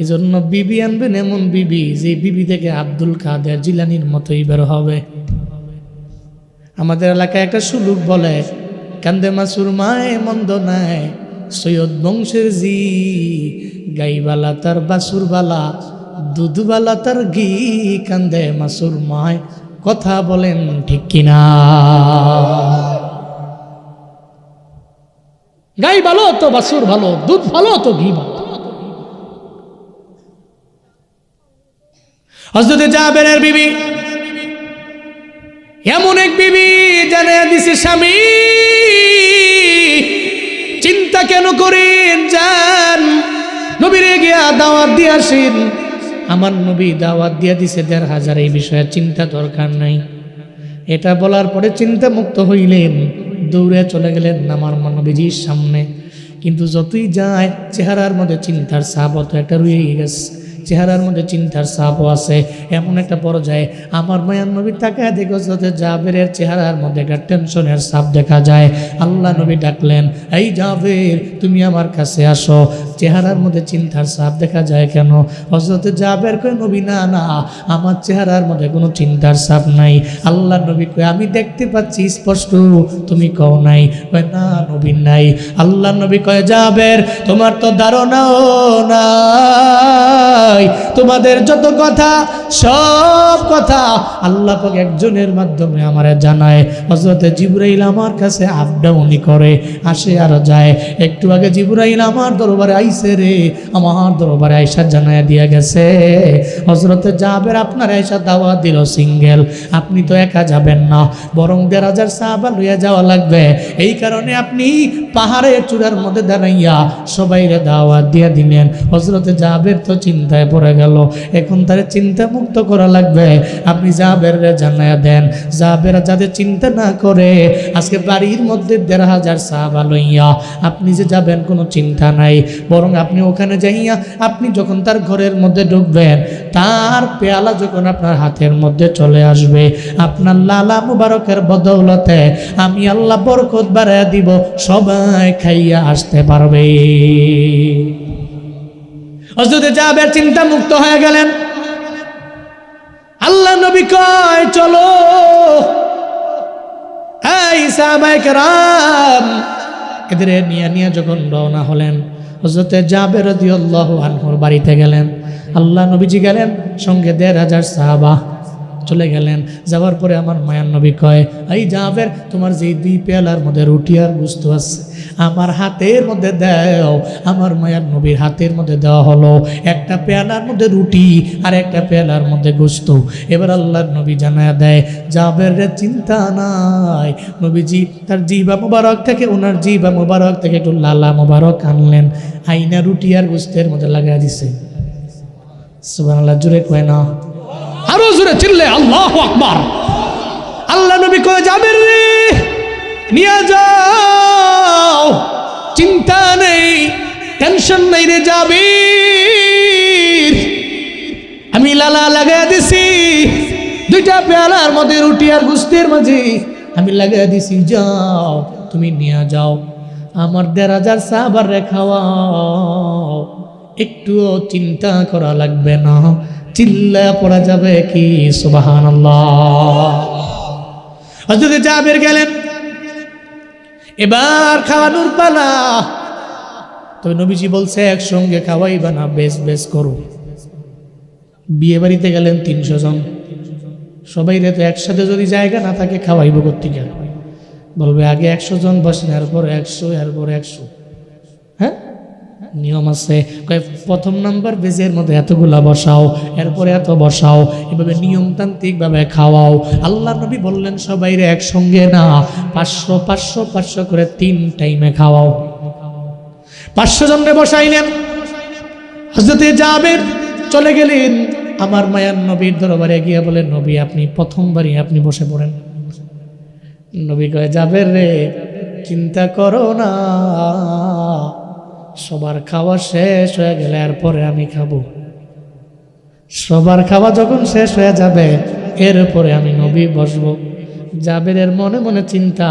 এই জন্য বিবি আনবেন এমন বিবি যে বিবি থেকে আব্দুল কাদের জিলানির মতোই বের হবে। আমাদের এলাকায় একটা সুলুক বলে, কান্দে মাসুর মায় মন্দ নাই, সৈয়দ বংশের জি, গাইবালা তার বাসুর বালা, দুধবালা তার ঘি, কান্দে মাসুর মায়। কথা বলেন ঠিক কিনা? গাই ভালো তো বাসুর ভালো, দুধ ভালো তো ঘি ভালো। হযরত জাবেরের বিবি এমন এক বিবি জানে দিছে স্বামী, চিন্তা কেন করেন, যান নবীরে গিয়া দাওয়াত দিয়ে আসেন। আমার নবী দাওয়াত দিয়ে দিছে ১৫০০, এই বিষয়ে চিন্তা দরকার নাই। এটা বলার পরে চিন্তা মুক্ত হইলেন, দৌড়ে চলে গেলেন আমার নবীজির সামনে। কিন্তু যতই যায় চেহারার মধ্যে চিন্তার ছাপ অত একটা রয়ে গেছে, চেহারার মধ্যে চিন্তার ছাপও আছে। এমন একটা পর্যায়ে আমার মায়ার নবী তাকায় দেখো যাতে জাবেরের চেহারার মধ্যে একটা টেনশনের ছাপ দেখা যায়। আল্লাহ নবী ডাকলেন, এই জাবের তুমি আমার কাছে আসো। চেহারার মধ্যে চিন্তার ছাপ দেখা যায় কেন? হযরত জাবের কয়, নবী না না, আমার চেহারার মধ্যে কোনো চিন্তার ছাপ নাই। আল্লাহ নবী কয়, আমি দেখতে পাচ্ছি স্পষ্ট, তুমি কও নাই? কয় না নবী নাই। আল্লাহ নবী কয়, জাবের তোমার তো ধারণাও নাই, তোমাদের যত কথা সব কথা আল্লাহ পাক একজনের মাধ্যমে আমারে জানায়। হযরত জিবরাইল আমার কাছে আপ ডাউনই করে, আসে আর যায়। একটু আগে জিবরাইল আমার দরবারে আইছে রে, আমার দরবারে আইসা জানায় দিয়া গেছে হযরত জাবের আপনার আইসা দাওয়াত দিল সিঙ্গেল, আপনি তো একা যাবেন না, বরং ১৫০০ সাহাবা লইয়া যাওয়া লাগবে। এই কারণে আপনি পাহাড়ের চূড়ার মধ্যে দাঁড়াইয়া সবাইরে দাওয়াত দিয়া দিলেন। হযরত জাবের তো চিন্তায় পড়ে গেল, এখন তার চিন্তা মুক্ত করা লাগবে। আপনি জাবের জানায়া দেন, জাবের যাতে চিন্তা না করে আজকে বাড়ির মধ্যে ১৫০০ সাহাবা লইয়া আপনি যে যাবেন কোনো চিন্তা নাই, বরং আপনি ওখানে যাইয়া আপনি যখন তার ঘরের মধ্যে ঢুকবেন তার পেয়ালা যখন আপনার হাতের মধ্যে চলে আসবে, আপনার লালা মুবারকের বদৌলতে আমি আল্লাহ বরকত বাড়াইয়া দিব, সবাই খাইয়া আসতে পারবে। হযরত জাবের চিন্তা মুক্ত হয়ে গেলেন। আল্লাহ নবী কয়, চলো এই সাহাবায়ে কেরাম, এদের নিয়ে যখন রওনা হলেন হযরত জাবের রাদিয়াল্লাহু আনহুর বাড়িতে গেলেন। আল্লাহ নবীজি গেলেন, সঙ্গে ১৫০০ সাহাবা চলে গেলেন। যাওয়ার পরে আমার মায়ার নবী কয়, এই জাবের তোমার যে ২ পেয়ালার মধ্যে রুটি আর গোশত আছে আমার হাতের মধ্যে দাও। আমার মায়ার নবীর হাতের মধ্যে দেওয়া হলো একটা পেয়ালার মধ্যে রুটি আর একটা পেয়ালার মধ্যে গোশত। এবার আল্লাহর নবী জানায়া দেয়, জাবের চিন্তা নাই। নবীজি তার জিহ্বা মুবারক থেকে, ওনার জিহ্বা মুবারক থেকে একটু লালা মুবারক আনলেন, আইনা রুটি আর গোশতের মধ্যে লাগাই দিছে। সুবহানাল্লাহ, জোরে কয় না, আরো জোরে চিল্লে আল্লাহু আকবার। আল্লাহ নবী কয়, জাবের রে নিয়ে যাও, চিন্তা নেই, টেনশন নেই রে জাবির, আমি লালা লাগাই দিছি 2টা পেয়ালার মধ্যে রুটি আর গোশতের মাঝে আমি লাগাই দিছি, যাও তুমি নিয়ে যাও, আমার ১৫০০ সাহাবার রে খাওয়াও, একটুও চিন্তা করা লাগবে না, চিল্লা পড়া যাবে কি সুবহানাল্লাহ। হযরত জাবের গেলেন, এবার খাওয়ানোর পালা। তবে নবীজি বলছে একসঙ্গে খাওয়াইবা না, বেশ বেশ করো। বিয়ে বাড়িতে গেলেন ৩০০ জন, সবাই রে তো একসাথে যদি জায়গা না থাকে খাওয়াইব কোত্থেকে? বলবে আগে ১০০ জন বসেন, এরপর ১০০, এরপর ১০০। হ্যাঁ, নিয়ম আছে। প্রথম নাম্বার বেজের মধ্যে এতগুলা বসাও, এরপরে এত বসাও, এভাবে নিয়মতান্ত্রিকভাবে খাওয়াও। আল্লাহ নবী বললেন সবাইরে একসঙ্গে না, ৫০০ ৫০০ ৫০০ করে ৩ টাইমে খাওয়াও। ৫০০ জনরে বসাইলেন। হযরত জাবের চলে গেলেন আমার মায়ার নবীর দরবারে গিয়ে বলে, নবী আপনি প্রথমবারই আপনি বসে পড়েন। নবী কয়, জাবের রে চিন্তা করো না, সবার খাওয়া শেষ হয়ে গেলে এরপরে আমি খাবো। সবার খাওয়া যখন শেষ হয়ে যাবে এরপরে আমি নবী বসবো। জাবেরের মনে মনে চিন্তা,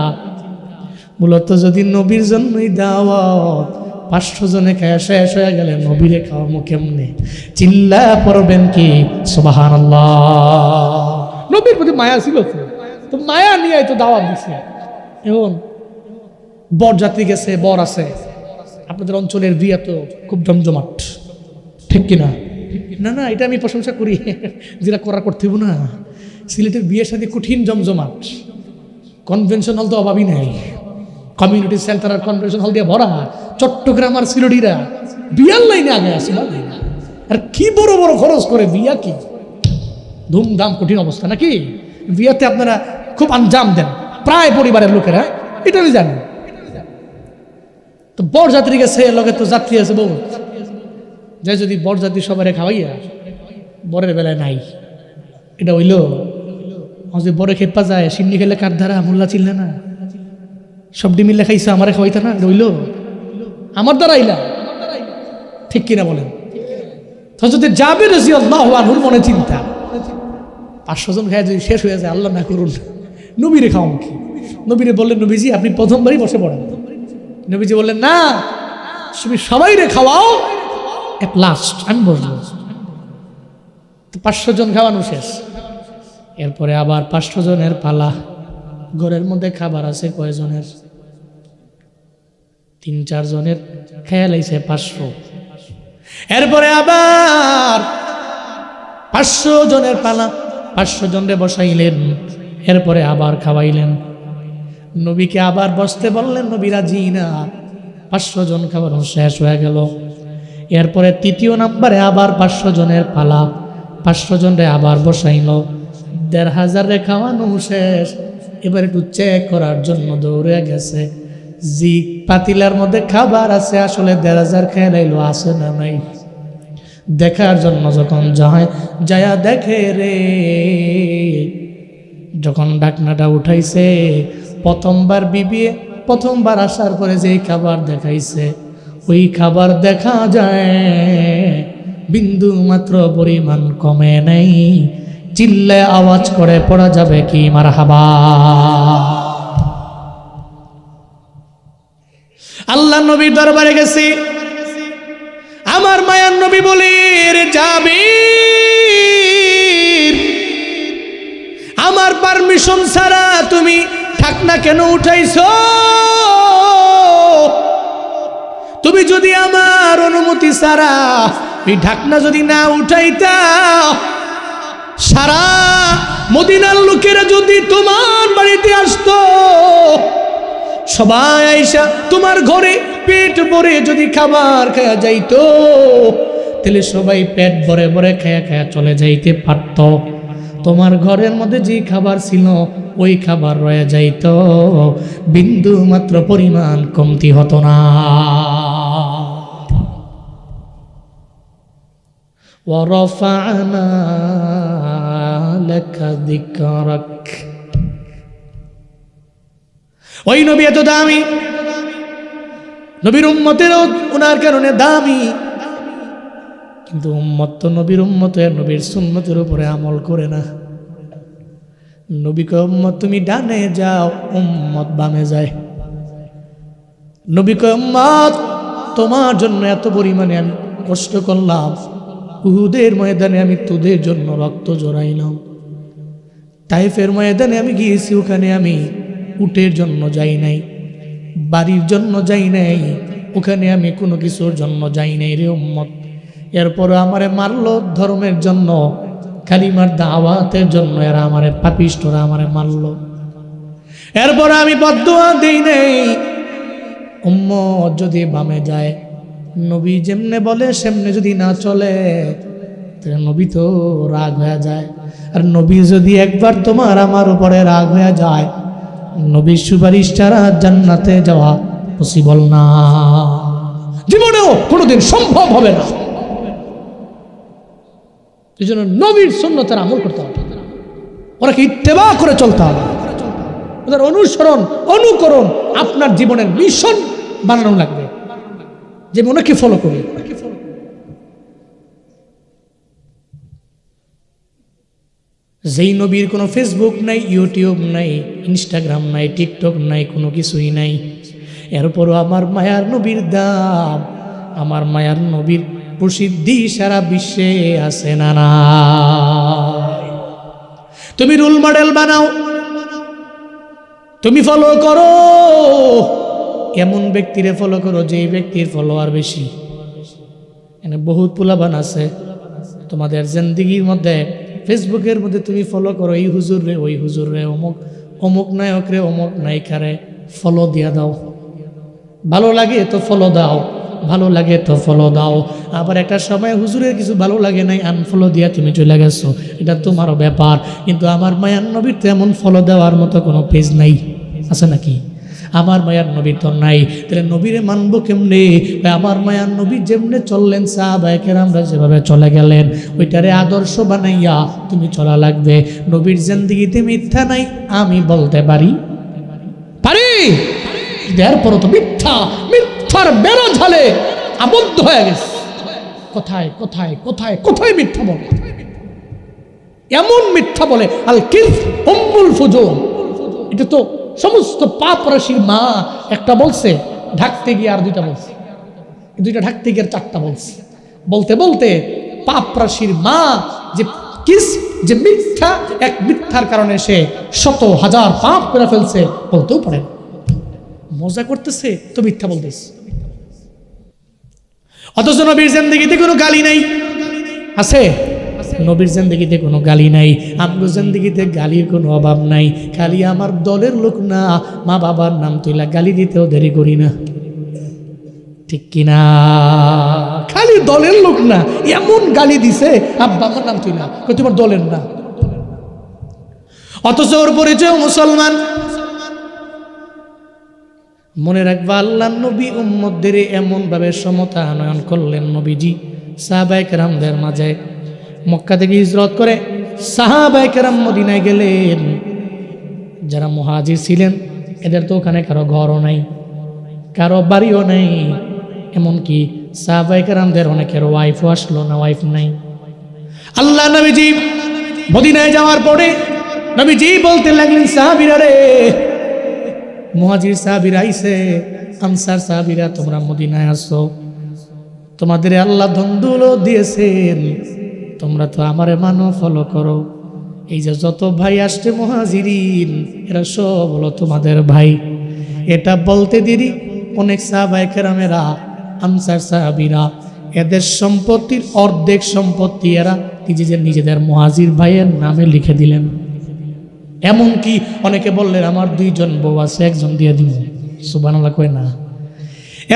মূলত যদি নবীর জন্যই দাওয়াত 500 জনে খায়া শেষ হয়ে গেলে নবীরে খাওয়ামো কেমনে? চিল্লা পড়বেন কি সুবহানাল্লাহ। নবীর প্রতি মায়া ছিল তো মায়া নিয়ে তো দাওয়াত দিছে। এখন বর যাত্রী গেছে, বর আছে, আপনাদের অঞ্চলের বিয়ে তো খুব জমজমাট, ঠিক কিনা? না না, এটা আমি প্রশংসা করি, যেটা করতে হইব না। সিলেটের বিয়ের সাথে কঠিন জমজমাট, কনভেনশন হল তো অভাবই নাই, কমিউনিটি সেন্টার আর কনভেনশন হল দিয়ে ভরা। চট্টগ্রাম আর সিলেটিরা বিয়ার লাইনে আগে আসে, আর কি বড় বড় খরচ করে বিয়া, কি ধুমধাম কঠিন অবস্থা নাকি? বিয়াতে আপনারা খুব আঞ্জাম দেন প্রায় পরিবারের লোকেরা, এটা আমি জানি। তো বর যাত্রী গেছে, লগে তো যাত্রী আছে বহু, যে যদি বর যাত্রী সবারে খাওয়াইয়া বরের বেলায় নাই, এটা হইল যে বরে খেপা যায়, সিমনি খেলে কার ধারা মোল্লা চিল্লা না, সব ডিমিল্লা খাইছে আমারে খাওয়াইতা না, এটা হইল আমার দ্বারা আইলা, ঠিক কিনা বলেন? হযরত জাবের রাদিয়াল্লাহু আনহুর মনে চিন্তা, 500 জন খায় যদি শেষ হয়ে যায়, আল্লাহ না করুন, নবীরে খাওয়াম কি? নবীরে বললেন, নবীজি আপনি প্রথমবারই বসে পড়েন। নবীজি বললেন, না, তুমি সবাই রে খাওয়াও, এট লাস্ট আমি বসবো। তো 500 জন খাওয়ানো শেষ, এরপরে আবার 500 জনের পালা। ঘরের মধ্যে খাবার আছে কয়জনের? 3-4 জনের খেয়াল আইছে 500। এরপরে আবার 500 জনের পালা, 500 জনরে বসাইলেন, এরপরে আবার খাওয়াইলেন। নবীকে আবার বসতে বললেন, নবী রাজি না। 500 জন খাওয়ানো শেষ হয়ে গেল। এরপরে 3য় নাম্বারে আবার 500 জনের পালা, 500 জনরে আবার বসাইল। 1500 রে খাওয়ানো শেষ, এবার একটু চেক করার জন্য দৌড়ে গেছে, জি পাতিলার মধ্যে খাবার আছে, আসলে 1500 খেয়ে লাইলো আছে না নাই, দেখার জন্য যখন যায়া দেখে রে, যখন ঢাকনাটা উঠাইছে, প্রথমবার বিবিয়ে প্রথমবার আসার পরে যে খাবার দেখাইছে, ওই খাবার দেখা যায় বিন্দু মাত্র পরিমাণ কমে নাই। চিল্লে আওয়াজ করে পড়া যাবে কি মারহাবা? আল্লাহ নবীর দরবারে গেছি, আমার মায়ার নবী বলি, রে জাবির, আমার পারমিশন ছাড়া তুমি ঢাকনা কেন উঠাইছো? তুমি যদি আমার অনুমতি ছাড়া এই ঢাকনা যদি না উঠাইতা, সারা মদিনার লোকেরা যদি তোমার বাড়িতে আসতো, সবাই আইসা তোমার ঘরে পেট ভরে যদি খাবার খায়া যাইতো, তাহলে সবাই পেট ভরে ভরে খায়া খায়া চলে যাইতে পারত। তোমার ঘরের মধ্যে যে খাবার ছিল ওই খাবার রয়ে যাইত, বিন্দু মাত্র পরিমাণ কমতি হতো না। ওয়ারাফা'না লাকা যিকরাক, ওই নবী এত দামি, নবীর উম্মতেরও ওনার কারণে দামি, কিন্তু উম্মত তো নবীর উম্মত, নবীর সুন্নতের উপরে আমল করে না। নবীকে উম্মত তুমি ডানে যাও, উম্মত বামে যায়। নবীকে উম্মত তোমার জন্য এত পরিমাণে আমি কষ্ট করলাম, উহুদের ময়দানে আমি তোদের জন্য রক্ত জড়াইলাম, তাইফের ময়দানে আমি গিয়েছি, ওখানে আমি উটের জন্য যাই নাই, বাড়ির জন্য যাই নাই, ওখানে আমি কোনো কিছুর জন্য যাই নাই রে উম্মত। এরপর আমারে মারলো ধর্মের জন্য, কালিমার দাওয়াতের জন্য, এরা আমারে পাপিষ্টরা আমারে মারলো। এরপর আমি বদদুয়া দেই নাই, উম্মত যদি বামে যায়, নবী যেমনে বলে সেমনে যদি না চলে, তাহলে নবী তো রাগ হয়ে যায়। আর নবী যদি একবার তোমার আমার উপরে রাগ হয়ে যায়, নবীর সুপারিশ ছাড়া জান্নাতে যাওয়া পসিবল না, জীবনেও কোনোদিন সম্ভব হবে না। এই জন্য নবীর সুন্নতের আমল করতে হবে, ওনাকে ইত্তেবা করে চলতে হবে, ওদের অনুসরণ অনুকরণ আপনার জীবনের মিশন বানানো লাগবে, যে ওনাকে ফলো করি। যেই নবীর কোনো ফেসবুক নাই, ইউটিউব নাই, ইনস্টাগ্রাম নাই, টিকটক নাই, কোনো কিছুই নাই, এরপরও আমার মায়ার নবীর দাম, আমার মায়ার নবীর প্রসিদ্ধি সারা বিশ্বে আছে না নাই? তুমি রোল মডেল বানাও, তুমি ফলো করো, এমন ব্যক্তিরে ফলো করো যে ব্যক্তির ফলোয়ার বেশি। এখানে বহুত পোলাবান আছে তোমাদের জিন্দেগির মধ্যে, ফেসবুকের মধ্যে তুমি ফলো করো এই হুজুর রে, ওই হুজুর রে, অমুক অমুক নায়ক রে, অমুক নায়িকারে ফলো দিয়া দাও। ভালো লাগে তো ফলো দাও, ভালো লাগে তো ফলো দাও। আবার একটা সময় হুজুরের কিছু ভালো লাগে নাই, আনফলো দিয়া তুমি চলে গেছো, এটা তোমারও ব্যাপার। কিন্তু আমার মায়ার নবীর তো এমন ফলো দেওয়ার মতো কোনো পেজ নাই, আছে নাকি? আমার মায়ার নবী তো নাই, তাহলে নবীরে মানবো কেমনে? আমার মায়ার নবী যেমনে চললেন, সাহাবায়ে কেরামরা যেভাবে চলে গেলেন, ওইটারে আদর্শ বানাইয়া তুমি চলা লাগবে। নবীর জিন্দেগিতে মিথ্যা নাই আমি বলতে পারি পারি, এরপরও তো মিথ্যা, মিথ্যার বেড়া ঝালে আবদ্ধ হয়ে গেছে। কোথায় কোথায় কোথায় কোথায় মিথ্যা বলে, এমন মিথ্যা বলে আল কিযব উম্মুল ফুজুর। এটা তো সমস্ত পাপ রাশির মা। একটা বলছে ঢাকতে গিয়ে আর দুইটা বলছে, দুইটা ঢাকতে গিয়ে আর চারটা বলছে। বলতে বলতে পাপ রাশির মা যে যে মিথ্যা, এক মিথ্যার কারণে সে শত হাজার পাপ করে ফেলছে, বলতেও পারে। মজা করতেছে তো মিথ্যা বলতেছে। অথচ নবীর জিন্দেগিতে কোনো গালি নাই, আছে? নবীর জিন্দেগিতে কোনো গালি নাই, আমগো জিন্দেগিতে গালির কোনো অভাব নাই। খালি আমার দলের লোক না, মা বাবার নাম তুইলা গালি দিতেও দেরি করি না, ঠিক কিনা? খালি দলের লোক না, এমন গালি দিছে আব্বা আমার নাম তুইলা, তোমার দলের না। অথচ ওর পরিচয় মুসলমান। মনে রাখবা, আল্লাহ নবী উম্মতদের এমন ভাবে সমতা আনয়ন করলেন নবীজি সাহাবায়ে কেরামদের মাঝে। মক্কা থেকে হিজরত করে সাহাবায়ে কেরাম মদিনায় গেলেন। যারা মুহাজির ছিলেন এদের তো ওখানে কারো ঘরও নাই, কারো বাড়িও নাই, এমনকি সাহাবায়ে কেরামদের অনেকের ওয়াইফও আসলো না, ওয়াইফ নাই। আল্লাহ নবীজি মদিনায় যাওয়ার পরে নবীজি বলতে লাগলেন, সাহাবীরা রে, মুহাজির সাহাবীরা আইছে, আনসার সাহাবীরা তোমরা মদিনায় আসো, তোমাদের আল্লাহ ধনদৌলত দিয়েছেন, তোমরা তো আমারে মানো, ফলো করো। এই যে যত ভাই আসছে মুহাজিরিন, এরা সব হলো তোমাদের ভাই। এটা বলতে দেরি অনেক সাহাবায়ে কেরামেরা, আনসার সাহাবীরা এদের সম্পত্তির অর্ধেক সম্পত্তি এরা নিজেদের মুহাজির ভাইয়ের নামে লিখে দিলেন। এমনকি অনেকে বললেন, আমার 2 জন বউ আছে, একজন দিয়ে দিব। সুবহানাল্লাহ কয় না?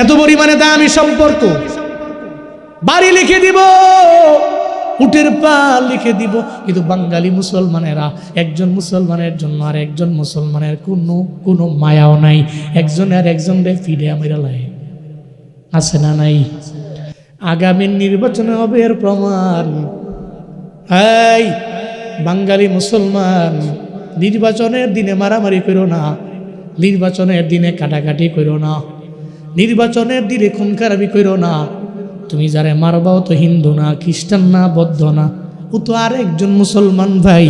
এত পরিমাণে দামি সম্পর্ক। বাড়ি লিখে দিব, উটের পা লিখে দিব, কিন্তু বাঙালি মুসলমানেরা একজন মুসলমানের জন্য আর একজন মুসলমানের কোনো মায়াও নাই। একজন আর একজনের ফিরে আমরা লাই, আছে না নাই? আগামী নির্বাচনে হবে এর প্রমাণ। এই বাঙালি মুসলমান, নির্বাচনের দিনে মারামারি করো না, নির্বাচনের দিনে কাটাকাটি করো না, নির্বাচনের দিনে খুন খারাপি করো না। তুমি যারা মারবাও তো হিন্দু না, খ্রিস্টান না, বৌদ্ধ না, ও তো আর একজন মুসলমান ভাই।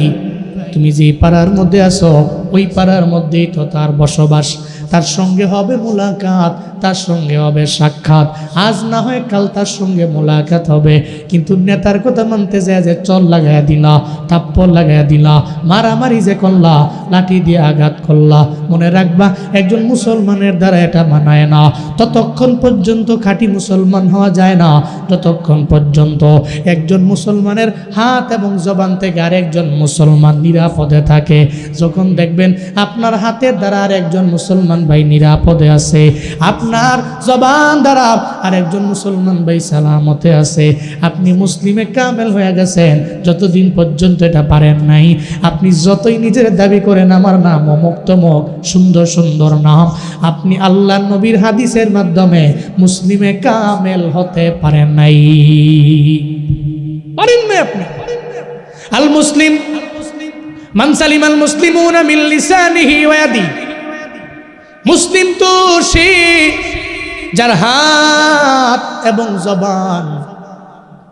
তুমি যে পাড়ার মধ্যে আছো ওই পাড়ার মধ্যেই তো তার বসবাস, তার সঙ্গে হবে মোলাকাত, তার সঙ্গে হবে সাক্ষাৎ। আজ না হয় কাল তার সঙ্গে মোলাকাত হবে, কিন্তু নেতার কথা মানতে যায় যে চল লাগাইয়া দিলা, থাপ্পড় লাগাইয়া দিলা, মারামারি যে করলা, লাঠি দিয়ে আঘাত করলা, মনে রাখবা একজন মুসলমানের দ্বারা এটা মানায় না। ততক্ষণ পর্যন্ত খাঁটি মুসলমান হওয়া যায় না যতক্ষণ পর্যন্ত একজন মুসলমানের হাত এবং জবান থেকে আরেকজন মুসলমান নিরাপদে থাকে। যখন দেখবেন আপনার হাতের দ্বারা আরেকজন মুসলমান ভাই নিরাপদে আছে, আপনার জবান দ্বারা আরেকজন মুসলমান ভাই সালামতে আছে, আপনি মুসলিমে কামেল হয়ে গেছেন। যতদিন পর্যন্ত এটা পারেন নাই, আপনি যতই নিজের দাবি করেন আমার নাম অমুক তমুক, সুন্দর সুন্দর নাম, আপনি আল্লাহ নবীর হাদিসের মাধ্যমে মুসলিমে কামেল হতে পারেন নাই, পারেন না আপনি। আল মুসলিম মান সালিমাল মুসলিমুনা মিন লিসানিহি ওয়া ইয়াদিহি। মুসলিম তো সে যার হাত এবং জবান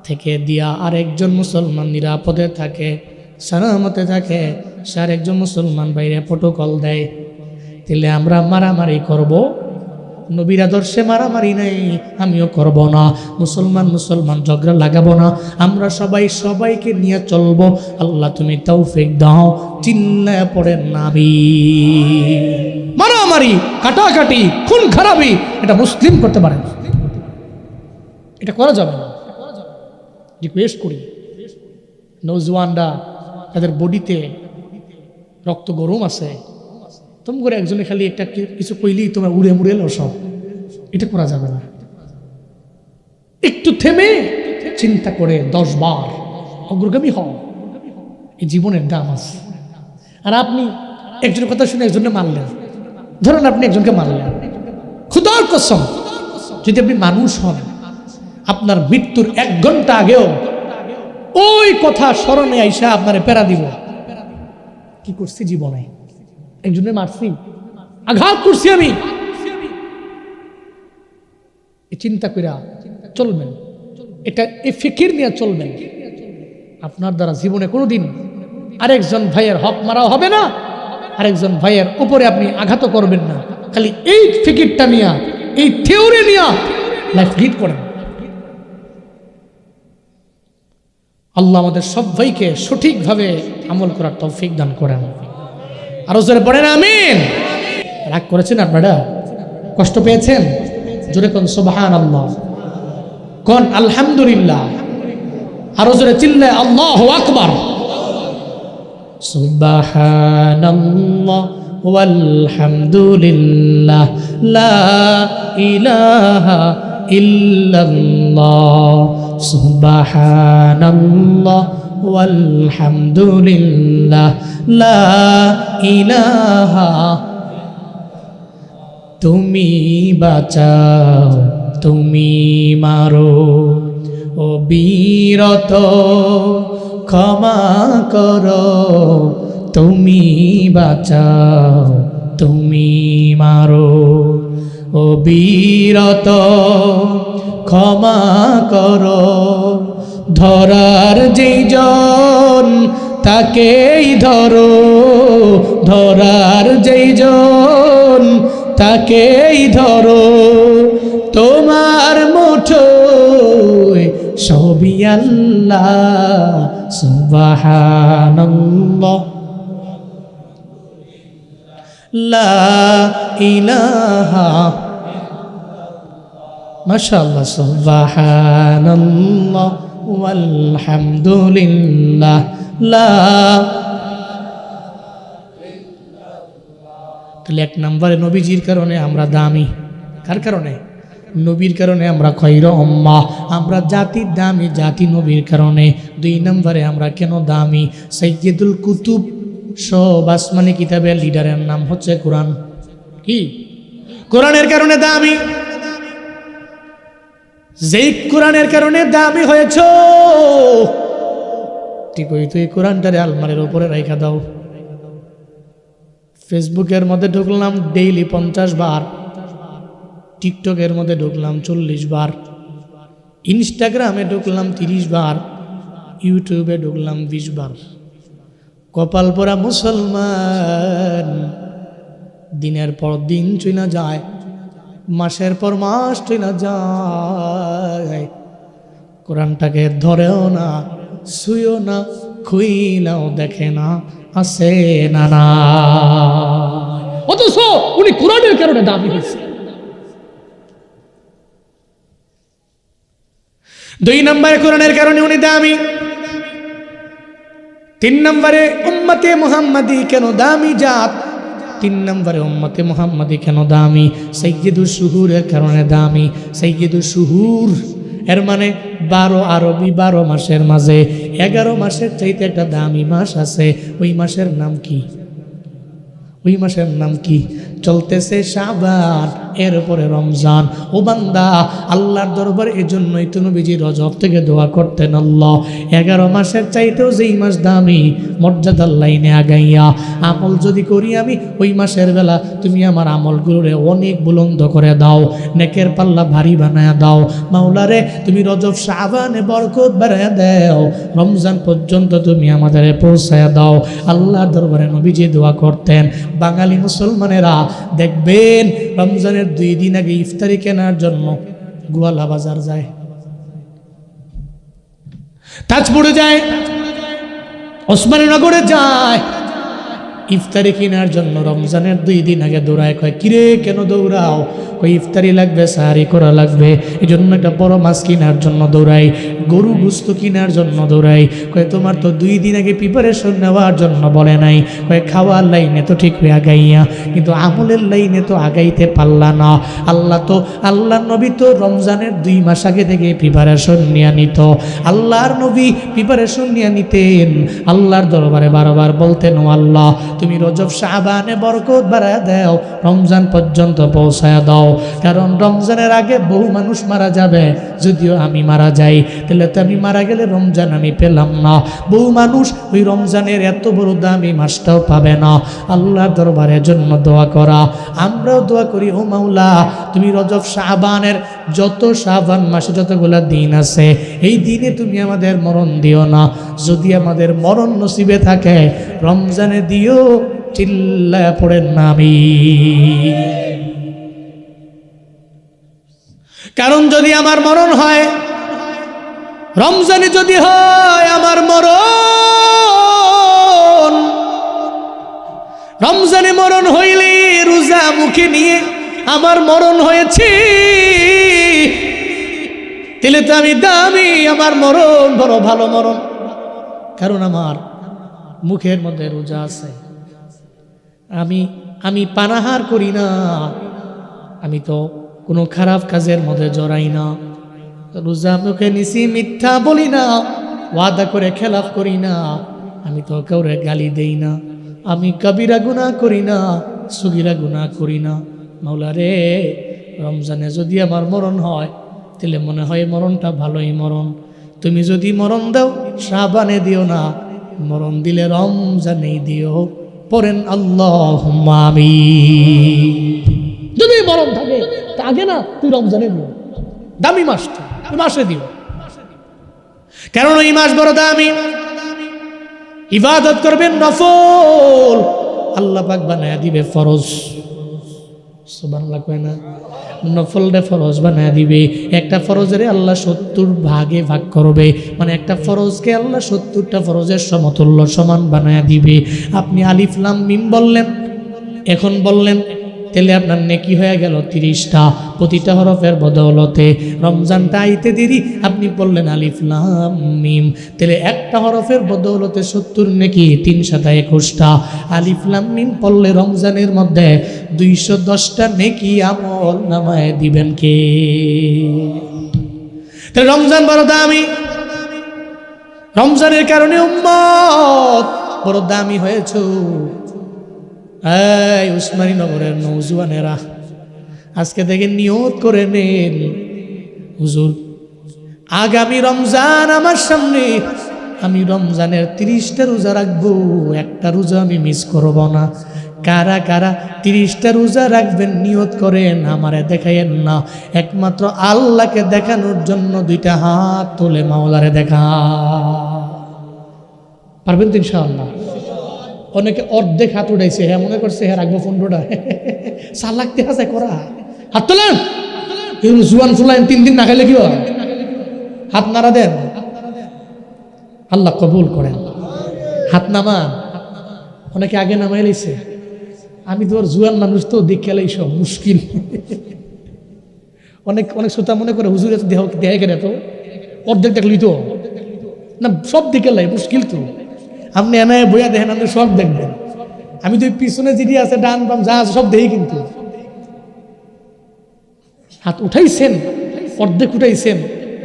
থেকে দিয়া আরেকজন মুসলমান নিরাপদে থাকে, সালামতে থাকে। সে আরেকজন মুসলমান বাইরে প্রটোকল দেয়, তাহলে আমরা মারামারি করব নবীর আদর্শে মারামারি নেই, আমিও করব না। মুসলমান ঝগড়া লাগাবো না, আমরা সবাই সবাইকে নিয়ে চলবো। আল্লাহ তুমি তৌফিক দাও। চিল্লায় পড়েন আমিন। মারামারি, কাটাকাটি, খুন খারাপি এটা মুসলিম করতে পারে না, এটা করা যাবে না। রিকোয়েস্ট করি নৌজওয়ানরা, তাদের বডিতে রক্ত গরম আছে, তুমি করে একজনে খালি একটা কিছু কইলেই তোমরা উড়ে মুড়ে এলো সব, এটা করা যাবে না। একটু থেমে চিন্তা করে 10 বার অগ্রগামী হও। এই জীবনের দাম আছে। আর আপনি একজনের কথা শুনে একজনে মারলেন, ধরেন আপনি একজনকে মারলেন, খুদার কসম যদি আপনি মানুষ হন, আপনার মৃত্যুর 1 ঘন্টা আগেও ওই কথা স্মরণে আইসা আপনারে পেরা দিব, কি করছি জীবনে, একজনের মারছি, আঘাত করছি আমি, চিন্তা কইরা চলবেন। এটা এই ফিকির নিয়ে চলবেন। আপনার দ্বারা জীবনে কোনোদিন আরেকজন ভাইয়ের হক মারাও হবে না, আরেকজন ভাইয়ের উপরে আপনি আঘাত করবেন না। খালি এই ফিকিরটা নিয়ে, এই থিওরি নিয়ে লাইফ লিড করেন। আল্লাহ আমাদের সবাইকে সঠিকভাবে আমল করার তৌফিক দান করেন। আরো জোরে পড়েন আমিন। রাগ করেছেন আপনারা, কষ্ট পেয়েছেন, জোরে কোন সুবহানাল্লাহ, কোন আলহামদুলিল্লাহ, আরো জোরে চিল্লায় আল্লাহু আকবার। সুবহানাল্লাহ ওয়ালহামদুলিল্লাহ লা ইলাহা ইল্লাল্লাহ, সুবহানাল্লাহ ওয়ালহামদুলিল্লাহ লা ইলাহা। তুমি বাঁচাও, তুমি মারো, ও বীরত ক্ষমা করো। তুমি বাঁচাও, তুমি মারো, ও বীরত ক্ষমা করো। ধরার যেই জন তাকেই ধরো, ধরার যেই জন তাকেই ধরো। তোমার মুঠোয় সবই আল্লাহ, সুবহানাল্লাহ লা ইলাহা। মাশাআল্লাহ, সুবহানাল্লাহ ওয়ালহামদুলিল্লাহ লা। তাহলে 1 নম্বরে নবীজির কারণে আমরা দামি। কার কারণে? নবীর কারণে আমরা খৈর উম্মাহ, আমরা জাতির দামি জাতি নবীর কারণে। 2 নম্বরে আমরা কেন দামি? সাইয়্যিদুল কুতুব, সব আসমানি কিতাবের লিডারের নাম হচ্ছে কোরআন। কি? কোরআনের কারণে দামি। যেই কোরআনের কারণে দামি হয়েছ, ঠিক ওই তুই কোরআনটারে আলমারির উপরে রাইখা দাও। ফেসবুকের মধ্যে ঢুকলাম ডেইলি 50 বার, টিকটকের মধ্যে ঢুকলাম 40 বার, ইনস্টাগ্রামে ঢুকলাম 30 বার, ইউটিউবে ঢুকলাম 20 বার। কপাল পরা মুসলমান দিনের পর দিন চইলা যায়, মাসের পর মাস চইলা যায়, কোরআনটাকে ধরেও না, শুয়েও না, খুইলাও দেখে না আছে না না। অথচ উনি কোরআনের কারণে দাবি হয়েছে। 2 নম্বরে কোরআনের কারণে উনি দামি। 3 নম্বরে উম্মতে মুহাম্মাদি কেন দামি জাত? 3 নম্বরে উম্মতে মুহাম্মাদি কেন দামি? সাইয়্যিদুশ শুহুরের কারণে দামি। সাইয়্যিদুশ শুহুর এর মানে 12 আরবি 12 মাসের মাঝে 11 মাসের চাইতে একটা দামি মাস আছে। ওই মাসের নাম কি? ওই মাসের নাম কি? চলতেছে শাবান, এর উপরে রমজান। ও বান্দা, আল্লাহর দরবারে এজন্যই তো নবীজি রজব থেকে দোয়া করতেন, আল্লাহ 11 মাসের চাইতেও যেই মাস দামি, মর্যাদার লাইনে আগাইয়া আমল যদি করি আমি ওই মাসের বেলা, তুমি আমার আমলগুলোরে অনেক বুলন্দ করে দাও, নেকের পাল্লা ভারী বানায়া দাও। মাওলারে তুমি রজব শাবানে বরকত বাড়ায়া দাও, রমজান পর্যন্ত তুমি আমাদের পৌঁছায়া দাও। আল্লাহর দরবারে নবীজি দোয়া করতেন। বাঙালি মুসলমানেরা দেখবেন রমজানের 2 দিন আগে ইফতারি কেনার জন্য গোয়ালা বাজার যায়, তাজপুরে যায়, ওসমানীনগরে যায়, ইফতারি কেনার জন্য রমজানের 2 দিন আগে দৌড়ায়। কয় কিরে কেন দৌড়াও? কই ইফতারি লাগবে, সাহারি করা লাগবে, এই জন্য একটা বড় মাছ কেনার জন্য দৌড়াই, গরু গোস্ত কেনার জন্য দৌড়াই। কয় তোমার তো 2 দিন আগে প্রিপারেশন নেওয়ার জন্য বলে নাই। কয় খাওয়ার লাইনে তো ঠিক হয়ে আগাইয়া, কিন্তু আমলের লাইনে তো আগাইতে পারলা না। আল্লাহ নবী তো রমজানের 2 মাস আগে থেকে প্রিপারেশন নিয়ে নিত। আল্লাহর নবী প্রিপারেশন নিয়ে নিতেন, আল্লাহর দরবারে বারবার বলতেন, ও আল্লাহ তুমি রজব শাবানে বরকত বাড়ায় দাও, রমজান পর্যন্ত পৌঁছায় দাও, কারণ রমজানের আগে বহু মানুষ মারা যাবে। যদিও আমি মারা যাই, তাহলে তো আমি মারা গেলে রমজান আমি পেলাম না। বহু মানুষ ওই রমজানের এত বড় দামি মাসটাও পাবে না। আল্লাহর দরবারের জন্য দোয়া করা, আমরাও দোয়া করি, ও মাওলা তুমি রজব শাবানের শাবান মাসে যতগুলা দিন আছে, এই দিনে তুমি আমাদের মরণ দিও না। যদি আমাদের মরণ নসিবে থাকে রমজানে দিও, চিল্লায়া পড়েন না আমিন। কারণ যদি আমার মরণ হয়, রমজানে যদি হয় আমার মরণ, রমজানে মরণ হইলে রোজা মুখে নিয়ে আমার মরণ হয়েছে, তাহলে তো আমি দামি, আমার মরণ বড় ভালো মরণ, কারণ আমার মুখের মধ্যে রোজা আছে। আমি পানাহার করি না, আমি তো কোনো খারাপ কাজের মধ্যে জড়াই না, রোজা মুখে নিছি, মিথ্যা বলি না, ওয়াদা করে খেলাফ করি না, আমি তো কাউরে গালি দেই না, আমি কবিরা গুনাহ করি না, সগীরা গুনাহ করি না। মাওলা রে, রমজানে যদি আমার মরণ হয়, তাহলে মনে হয় মরণটা ভালোই মরণ। তুমি যদি মরণ দাও শাবানে দিও না, মরণ দিলে রমজানেই দিও। পড়েন আল্লাহুম্মা আমিন। যদি মরণ থাকে তা আগে না, তুই রমজানে দিও, দামি মাস তো, তুই মাসে দিও, কারণ এই মাস বড় দামি। ইবাদত করবেন নফল, আল্লাহ পাক বানায়া দিবে ফরজ। সুবহানাল্লাহ কয় না, নফল রে ফরজ বানায়া দিবে। একটা ফরজের আল্লাহ 70 ভাগে ভাগ করবে, মানে একটা ফরজকে আল্লাহ 70টা ফরজের সমতুল্য সমান বানায়া দিবে। আপনি আলিফ লাম মিম বললেন, এখন বললেন, তাহলে আপনার নেকি হয়ে গেল 30টা, প্রতিটা হরফের বদৌলতে। রমজানটা আইতে দেরি, আপনি বললেন আলিফ লাম মিম, তাহলে একটা হরফের বদৌলতে 70 নেকি, 3 × 7 = 21টা। আলিফ লাম মিম পড়লে রমজানের মধ্যে 210টা নেকি আমল নামায় দিবেন কে? তাহলে রমজান বড় দামি, রমজানের কারণে উম্মত বড় দামি হয়েছে। এই উসমানীনগরের নওজোয়ানেরা, আজকে থেকে নিয়ত করে নেন, হুজুর আগামী রমজান আমার সামনে, আমি রমজানের 30টা রোজা রাখবো, একটা রোজা আমি মিস করব না। কারা কারা 30টা রোজা রাখবেন নিয়ত করেন, আমারে দেখাইয়েন না, একমাত্র আল্লাহকে দেখানোর জন্য 2টা হাত তুলে মাওলারে দেখা। পারবেন তো ইনশাআল্লাহ? অনেকে অর্ধেক হাত উঠাইছে, হ্যাঁ মনে করছে হ্যাঁ রাখবো 15টা, 4 লাখ টাকা আছে করা। হাত তোলেন, জুয়ান ফুলাইন 3 দিন না খাইলে কি হয়? হাত নাড়া দেন, আল্লাহ কবুল করেন। হাত নামান, অনেকে আগে নামাই লাইছে। আমি তো জুয়ান মানুষ তো দেখে লাই সব মুশকিল। অনেক শ্রোতা মনে করে হুজুর এত দেহ কেন, তো অর্ধেক দেখলি তো না, সব দিকে লাই মুশকিল তো। আপনি এনে বইয়া দেখেন, আপনি সব দেখবেন। আমি তো পিছনে যেটি আছে ডান বাম যা আছে সব দেখি, কিন্তু হাত উঠাইছেন, অর্ধেক উঠাইছেন,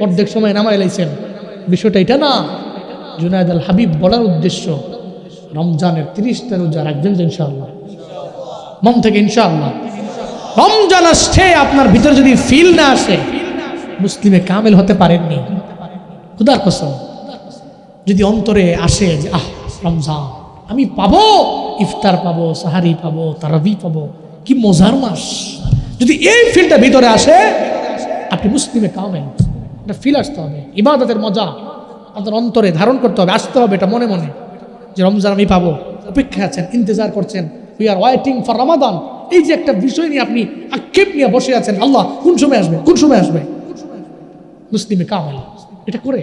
অর্ধেক সময় নামাই লাইছেন, বিষয়টা এটা না। জুনায়েদ আল হাবিব বলার উদ্দেশ্য, রমজানের 30টা রোজা রাখবেন ইনশাআল্লাহ, মন থেকে ইনশাআল্লাহ। রমজান আসছে, আপনার ভিতরে যদি ফিল না আসে, মুসলিমে কামেল হতে পারেননি। খুদার কসম, যদি অন্তরে আসে যে আহ রমজান আমি পাবো, ইফতার পাবো, সাহারি পাবো, তারাবি পাবো, কি মজার মাস, যদি এই ফিলটা ভিতরে আসে, আপনি মুসলিমে কামেল। এটা ফিল আসতে হবে, ইবাদতের মজা আপনার অন্তরে ধারণ করতে হবে, আসতে হবে এটা মনে মনে, যে রমজান আমি পাবো। অপেক্ষা আছেন, ইন্তজার করছেন, উই আর ওয়েটিং ফর রমাদান, এই যে একটা বিষয় নিয়ে আপনি আক্ষেপ নিয়ে বসে আছেন, আল্লাহ কোন সময় আসবে, কোন সময় আসবে, মুসলিমে কামেল এটা করে।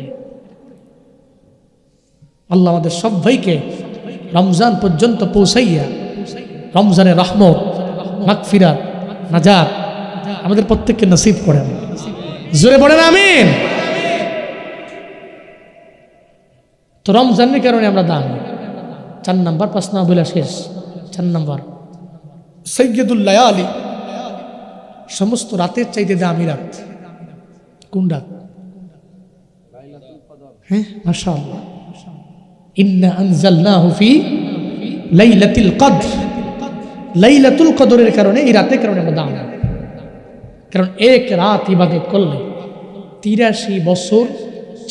আল্লাহ আমাদের সব ভাইকে রমজান পর্যন্ত পৌঁছাইয়া রমজানের রহমত, মাগফিরাত, নাজাত আমাদের প্রত্যেককে নসিব করেন। জোরে বলেন আমিন। তো রমজানের কারণে আমরা দান 4 নম্বর, 5 নম্বর বলে শেষ। 4 নম্বর সৈয়দুল লায়ালি, সমস্ত রাতের চাইতে দামি রাত। কোন রাত? হ্যাঁ, মাশাআল্লাহ। ইন্না আনজালনাহু ফি লাইলাতুল কদর। লাইলাতুল কদরের কারণে, এই রাতের কারণে আমরা দান। কারণ এক রাত ইবাদত করলে 83 বছর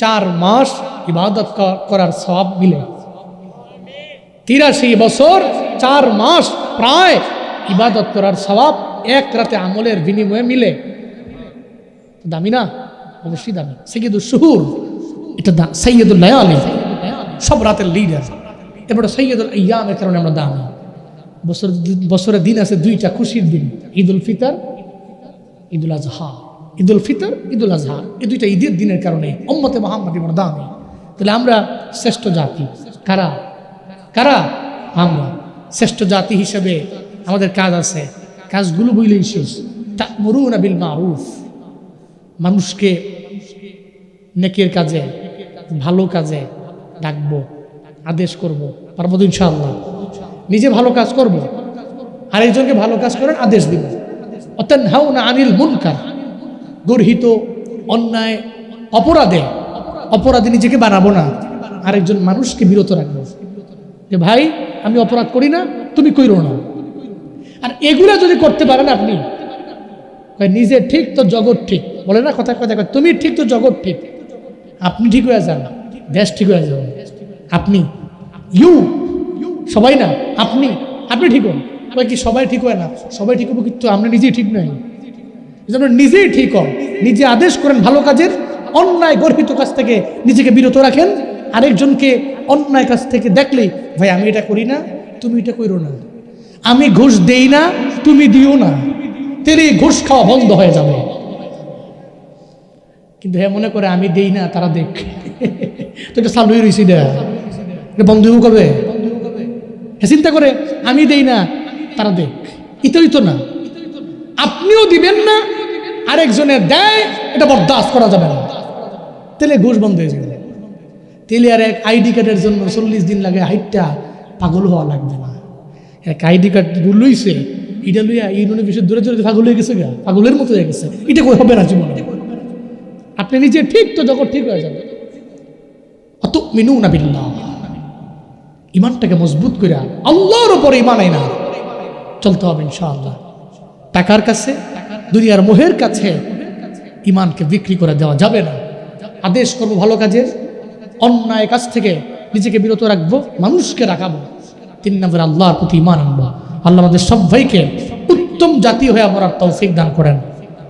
4 মাস ইবাদত করার সওয়াব মিলে। 83 বছর 4 মাস প্রায় ইবাদত করার সওয়াব এক রাতে আমলের বিনিময়ে মিলে। দামি না? অবশ্যই দামি। সৈয়দুল শুহুর, এটা সৈয়দুল লায়ালি, সব রাতের লিডার। এরপরে সৈয়দুল আইয়ামের কারণে আমরা দামি। বছরের দিন আছে 2টা খুশির দিন, ঈদুল ফিতর, ঈদুল আজহা। ঈদুল ফিতর, ঈদুল আজহা, এই 2টা ঈদের দিনের কারণে উম্মতে মুহাম্মাদি আমরা দামি। তাহলে আমরা শ্রেষ্ঠ জাতি। কারা? কারা? আমরা শ্রেষ্ঠ জাতি হিসেবে আমাদের কাজ আছে। কাজগুলো বইলেই শেষ। তা'মুরুনা বিল মারুফ, মানুষকে নেকের কাজে, ভালো কাজে ডাকবো, আদেশ করব। পারবো তো ইনশাআল্লাহ। নিজে ভালো কাজ করব, আরেকজনকে ভালো কাজ করার আদেশ দিব। ওয়াতানহাউনা আনিল মুনকার, গর্হিত অন্যায় অপরাধে নিজেকে বানাবো না, আরেকজন মানুষকে বিরত রাখবো। যে ভাই আমি অপরাধ করি না, তুমি কইরো না। আর এগুলা যদি করতে পারেন আপনি, নিজে ঠিক তো জগৎ ঠিক, বলে না কথা কথা, তুমি ঠিক তো জগৎ ঠিক। আপনি ঠিক হয়ে যান, দেশ ঠিক হয়ে যাবে। আপনি সবাই না, আপনি ঠিক হন। কি সবাই ঠিক হয় না? সবাই ঠিক হবো, কিন্তু আমরা নিজেই ঠিক নই। নিজেই ঠিক হন, নিজে আদেশ করেন ভালো কাজের, অন্যায় গর্হিত কাজ থেকে নিজেকে বিরত রাখেন। আরেকজনকে অন্যায় কাজ থেকে দেখলেই, ভাই আমি এটা করি না, তুমি এটা করো না। আমি ঘুষ দেই না, তুমি দিও না, তেরে ঘুষ খাওয়া বন্ধ হয়ে যাবে। কিন্তু হ্যাঁ মনে করে আমি দেই না, তারা দেখ, তো এটা চালু হয়ে রয়েছি, এটা বন্ধ কবে? হ্যাঁ চিন্তা করে আমি দেই না, তারা দেখ, ইতই তো না। আপনিও দিবেন না, আরেকজনের দেয়, এটা বরদাস্ত করা যাবে না। তেলে ঘুষ বন্ধ হয়ে যাবে। তেলে আর এক আইডি কার্ডের জন্য 40 দিন লাগে, হাইটটা পাগল হওয়া লাগবে না। এক আইডি কার্ড লইছে, এটা লইয়া ইউনিয়নের বিষয়ে দূরে দূরে পাগল হয়ে গেছে, পাগলের মতো হয়ে গেছে। এটা কই হবে না জীবনে। আপনি নিজে ঠিক তো জগৎ ঠিক হয়ে যাবে। আতুমিনুনা বিল্লাহ, ইমানটাকে মজবুত করে আল্লাহর উপরে ইমান আইনা চলতে হবে ইনশাআল্লাহ। টাকার কাছে, দুনিয়ার মোহের কাছে ইমানকে বিক্রি করে দেওয়া যাবে না। আদেশ করবো ভালো কাজের, অন্যায় কাজ থেকে নিজেকে বিরত রাখবো, মানুষকে রাখাবো। 3 নম্বরে আল্লাহর প্রতি ইমান আনবো। আল্লাহ আমাদের সবাইকে উত্তম জাতি হয়ে মরার তৌফিক দান করেন।